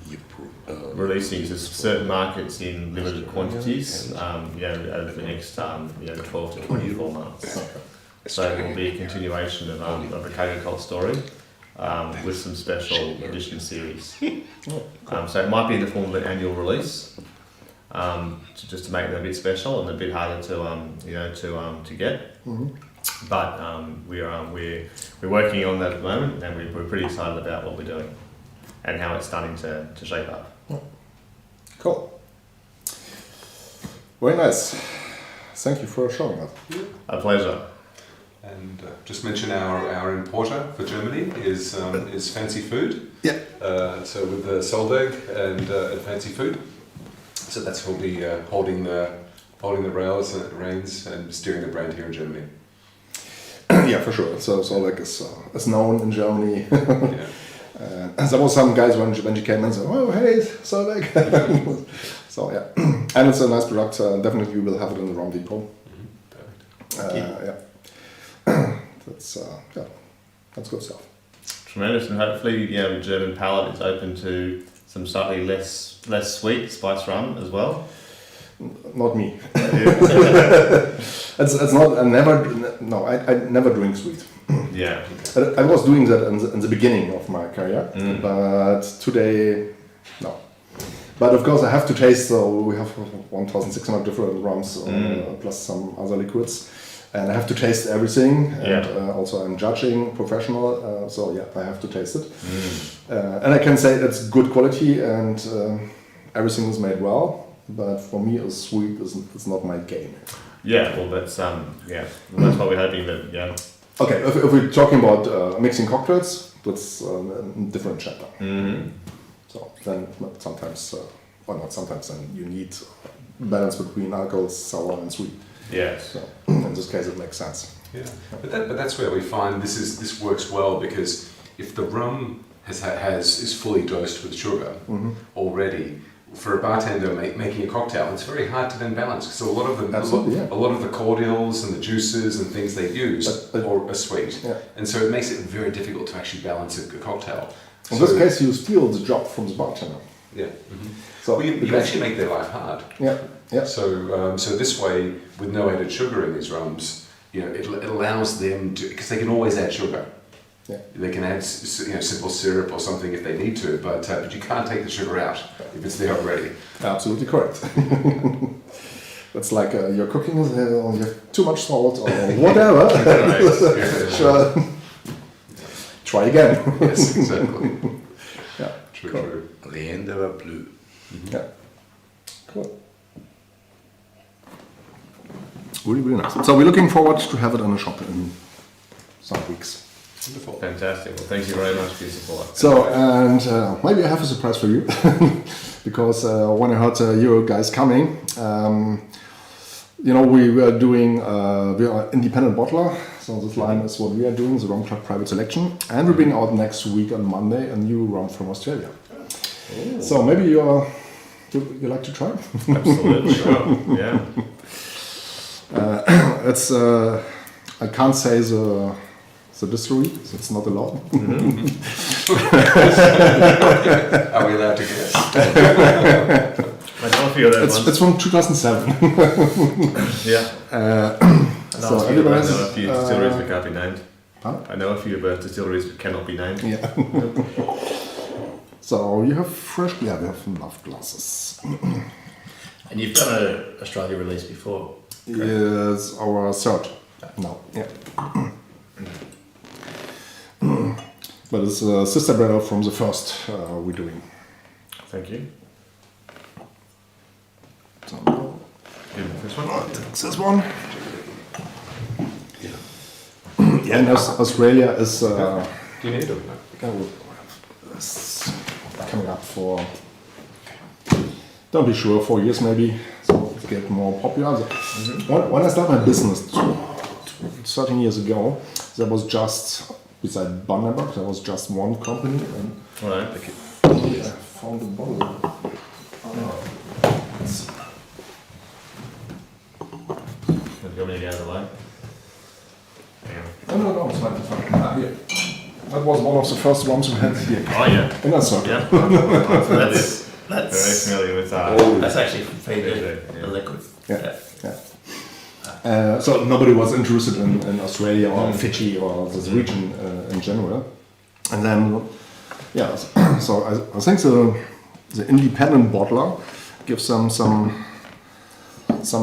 releasing to certain markets in limited quantities, over the next 12 to 24 months. So it will be a continuation of the Cargo Cult story with some special edition series. So it might be in the form of an annual release, just to make it a bit special and a bit harder to get. Mm-hmm. But we're working on that at the moment, and we're pretty excited about what we're doing and how it's starting to shape up. Cool. Very nice. Thank you for showing us. A pleasure. And just mention our importer for Germany is Fancy Food. Yeah. So with the Solberg and Fancy Food. So that's who'll be holding the reins and steering the brand here in Germany. Yeah, for sure. So Solberg is known in Germany. There was some guys when she came and said, "Oh, hey, Solberg." So yeah, and it's a nice product. Definitely, we will have it in the Rum Depot. That's good stuff. Tremendous, and hopefully, the German palate is open to some slightly less sweet spice rum as well. Not me. It's not. I never drink sweet. Yeah. I was doing that in the beginning of my career, but today, no. But of course, I have to taste. So we have 1,600 different rums plus some other liquids, and I have to taste everything. And also, I'm judging professional, so I have to taste it. And I can say it's good quality and everything is made well. But for me, a sweet is not my game. Yeah, well, that's that's what we're hoping that. Okay, if we're talking about mixing cocktails, that's a different chapter. Mm-hmm. So then sometimes, or not sometimes, then you need balance between alcohols, sour and sweet. Yes. So in this case, it makes sense. Yeah, but that's where we find this works well, because if the rum is fully dosed with sugar already. For a bartender making a cocktail, it's very hard to then balance, because a lot of the cordials and the juices and things they use are sweet, and so it makes it very difficult to actually balance a cocktail. In this case, you steal the job from the bartender. Yeah. Mm-hmm. So you actually make their life hard. Yeah. Yeah. So this way, with no added sugar in these rums, it allows them to, because they can always add sugar. Yeah. They can add simple syrup or something if they need to, but you can't take the sugar out if it's there already. Absolutely correct. It's like you're cooking, you have too much salt or whatever. Sure. Try again. Yes, exactly. Yeah. True. Rien ne va plus. Yeah. Cool. Really, really nice. So we're looking forward to have it in a shop in some weeks. Wonderful. Fantastic. Well, thank you very much for your support. So, and maybe I have a surprise for you, because when I heard you guys coming, we were doing, we are independent bottler, so this line is what we are doing, the Rum Club Private Selection, and we bring out next week on Monday a new rum from Australia. Oh. So maybe you're You like to try? Absolutely, sure. Yeah. It's I can't say the distillery. It's not allowed. Are we allowed to guess? I know a few of those ones. It's from 2007. Yeah. So everybody has. I know a few distilleries that can't be named. Huh? I know a few distilleries that cannot be named. Yeah. So you have fresh. Yeah, we have enough glasses. And you've done an Australia release before. It's our third. No. Yeah. But it's a sister brother from the first we're doing. Thank you. So, Give me this one. this one. Yeah, and Australia is Do you need them? it's coming up for, don't be sure, 4 years maybe, so it's get more popular. When I started my business 13 years ago, there was just, beside Bundaberg, there was just one company, and Right. I found a bottle. Do you want me to get out of the way? No, it's fine, it's fine. Here. That was one of the first ones we had here. Oh yeah. In a circle. Yeah. That's Very familiar with that. that's actually from Fiji, the liquid. Yeah. So nobody was interested in Australia or Fiji or this region in general. And then, yeah, so I think the independent bottler gives them some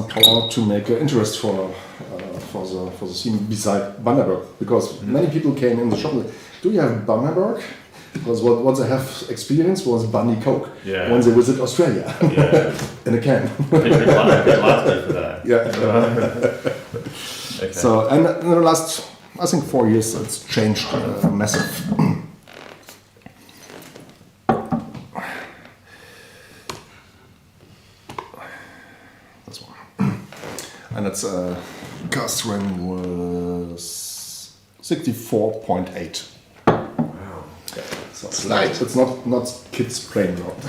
power to make interest for the scene beside Bundaberg, because many people came in the shop like, do you have Bundaberg? Because what they have experienced was Bunny Coke when they visit Australia in a can. Bit laughter for that. Yeah. Okay. So, and in the last, I think 4 years, it's changed massive. This one. And it's Gast was 64.8. Wow. So it's light. It's not kids playing around.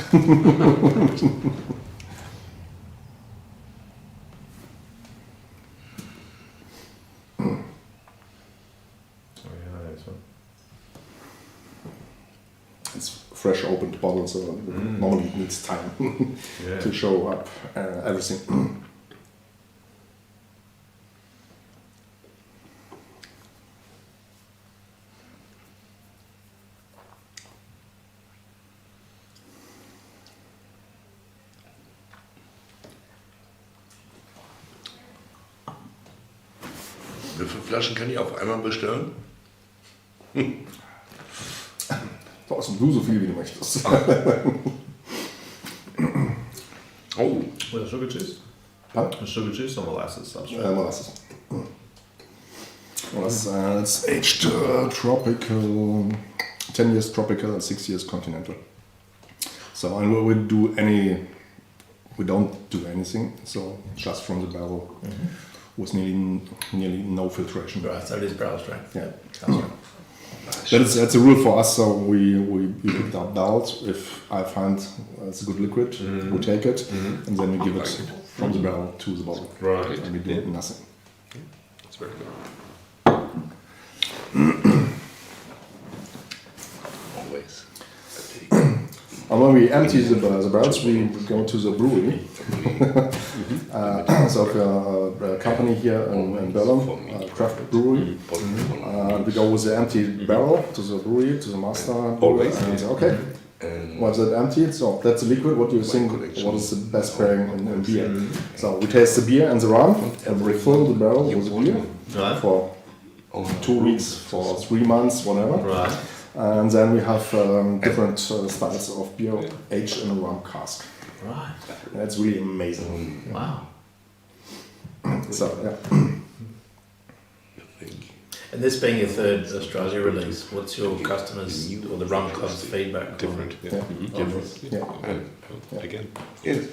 It's fresh opened bottle, so normally it needs time to show up everything. Wie viele Flaschen kann ich auf einmal bestellen? Thorsten, du so viel wie du möchtest. Oh, With a sugar juice? Pardon? A sugar juice or molasses substrate? Molasses. It's aged tropical, 10 years tropical and 6 years continental. So and we don't do anything, so just from the barrel with nearly no filtration. Right, so it is barrel strength. Yeah. That's right. That's a rule for us, so we pick up barrels. If I find it's a good liquid, we take it, and then we give it from the barrel to the bottle. Right. And we do nothing. That's very good. always. And when we empty the barrels, we go to the brewery. So a company here in Berlin, a craft brewery. We go with the empty barrel to the brewery, to the master brewer, and say, okay, what's that empty? So that's the liquid. What do you think? What is the best pairing in beer? So we taste the beer and the rum, and we refill the barrel with the beer for 2 weeks, for 3 months, whatever. Right. And then we have different styles of beer aged in a rum cask. Right. And that's really amazing. Wow. So, yeah. And this being your third Australia release, what's your customers or the rum club's feedback? Different. Yeah. Different. Yeah. Again. Yes.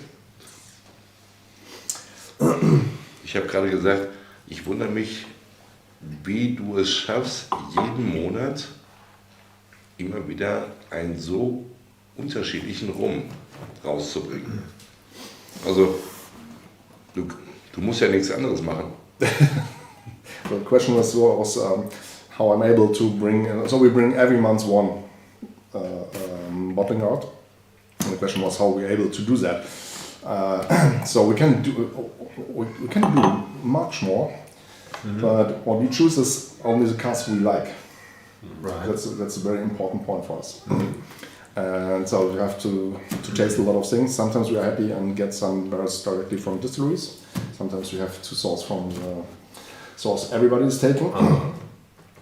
Ich habe gerade gesagt, ich wundere mich, wie du es schaffst, jeden Monat immer wieder ein so unterschiedlichen Rum rauszubringen. Also, du musst ja nichts anderes machen. The question was how I'm able to bring, so we bring every month one bottling out. And the question was how we're able to do that. So we can do much more, but what we choose is only the cars we like. Right. That's a very important point for us. And so we have to taste a lot of things. Sometimes we are happy and get some barrels directly from distilleries. Sometimes we have to source from the source everybody is taking.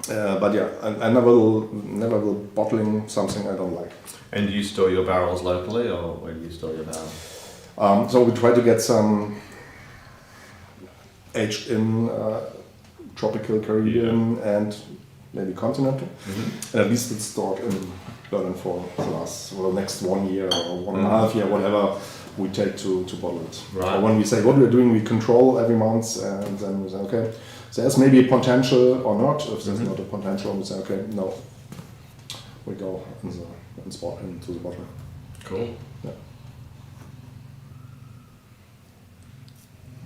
But yeah, I never will bottling something I don't like. And do you store your barrels locally, or where do you store your barrels? So we try to get some aged in tropical Caribbean and maybe continental. And at least it's stored in Berlin for the next 1 year or 1.5 year, whatever we take to bottle it. Right. Or when we say what we're doing, we control every month, and then we say, okay, there's maybe a potential or not. If there's not a potential, we say, okay, no, we go into the bottle. Cool. Yeah.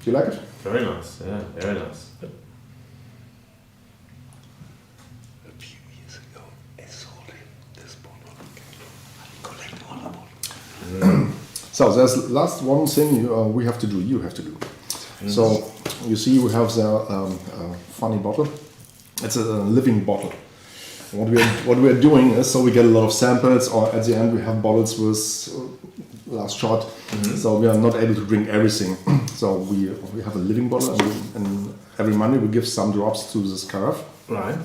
Do you like it? Very nice. Yeah, very nice. A few years ago, I sold him this bottle. I collect all the bottles. So there's last one thing you have to do. So you see we have the funny bottle. It's a living bottle. What we are doing is, so we get a lot of samples, or at the end we have bottles with last shot. So we are not able to drink everything. So we have a living bottle, and every Monday we give some drops to this carafe. Right.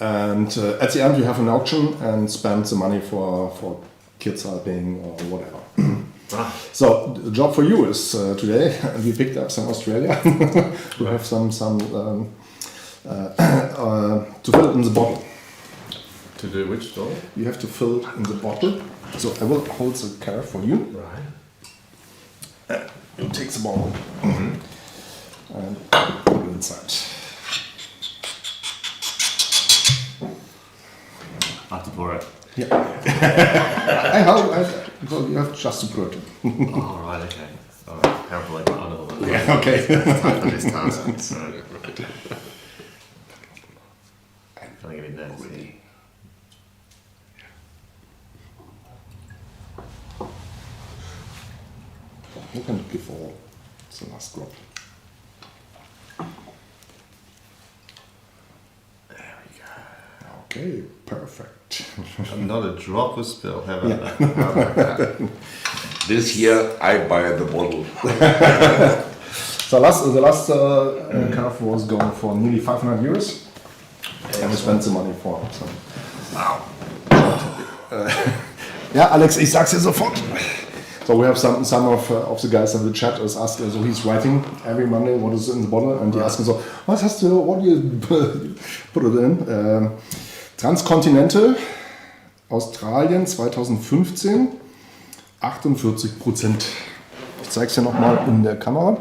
And at the end we have an auction and spend the money for kids helping or whatever. Right. So the job for you is today, and we picked up some Australia. We have some to fill it in the bottle. To do which story? You have to fill it in the bottle. So I will hold the carafe for you. Right. You take the bottle and put it inside. I have to pour it. Yeah. So you have just to pour it. Oh, right, okay. All right. However, like, I know what Yeah, okay. time for this task. So. I'm feeling a bit nervous here. You can give all the last drop. There we go. Okay, perfect. Not a drop of spill. How about that? How about that? This year I buy the bottle. So the last carafe was going for nearly 500 euros. And we spent the money for it. So. Wow. Ja, Alex, ich sag's dir sofort. So we have some of the guys in the chat is asking, so he's writing every Monday what is in the bottle, and he asking so, what do you put it in? Transcontinental, Australien 2015, 48%. Ich zeig's dir nochmal in der Kamera.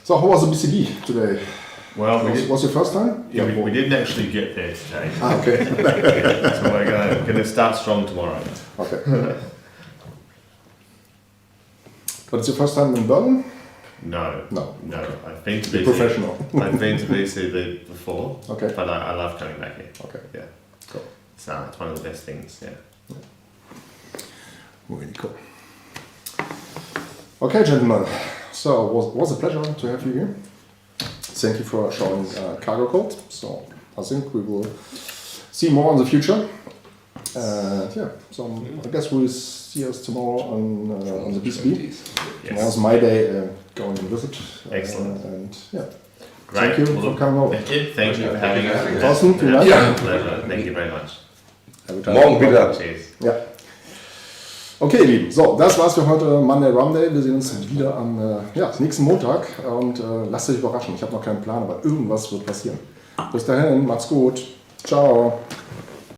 So how was the BCB today? Well, was your first time? Yeah, we didn't actually get there today. Ah, okay. So we're going to start strong tomorrow. Okay. But it's your first time in Berlin? No. I've been to BC. Professional. I've been to BC before. Okay. But I love coming back here. Okay. Yeah. Cool. So it's one of the best things. Yeah. Really cool. Okay, gentlemen. So it was a pleasure to have you here. Thank you for showing Cargo Cult. So I think we will see more in the future. Yeah, so I guess we'll see us tomorrow on the BCB. Yes. Tomorrow's my day going to visit. Excellent. And yeah. Great. Thank you for coming over. Thank you for having us. Thorsten, vielen Dank. Yeah. Pleasure. Thank you very much. Morgen wieder. Cheers. Ja. Okay, ihr Lieben, so, das war's für heute Monday Rumday. Wir sehen uns wieder am nächsten Montag und lasst euch überraschen. Ich habe noch keinen Plan, aber irgendwas wird passieren. Bis dahin, macht's gut. Ciao.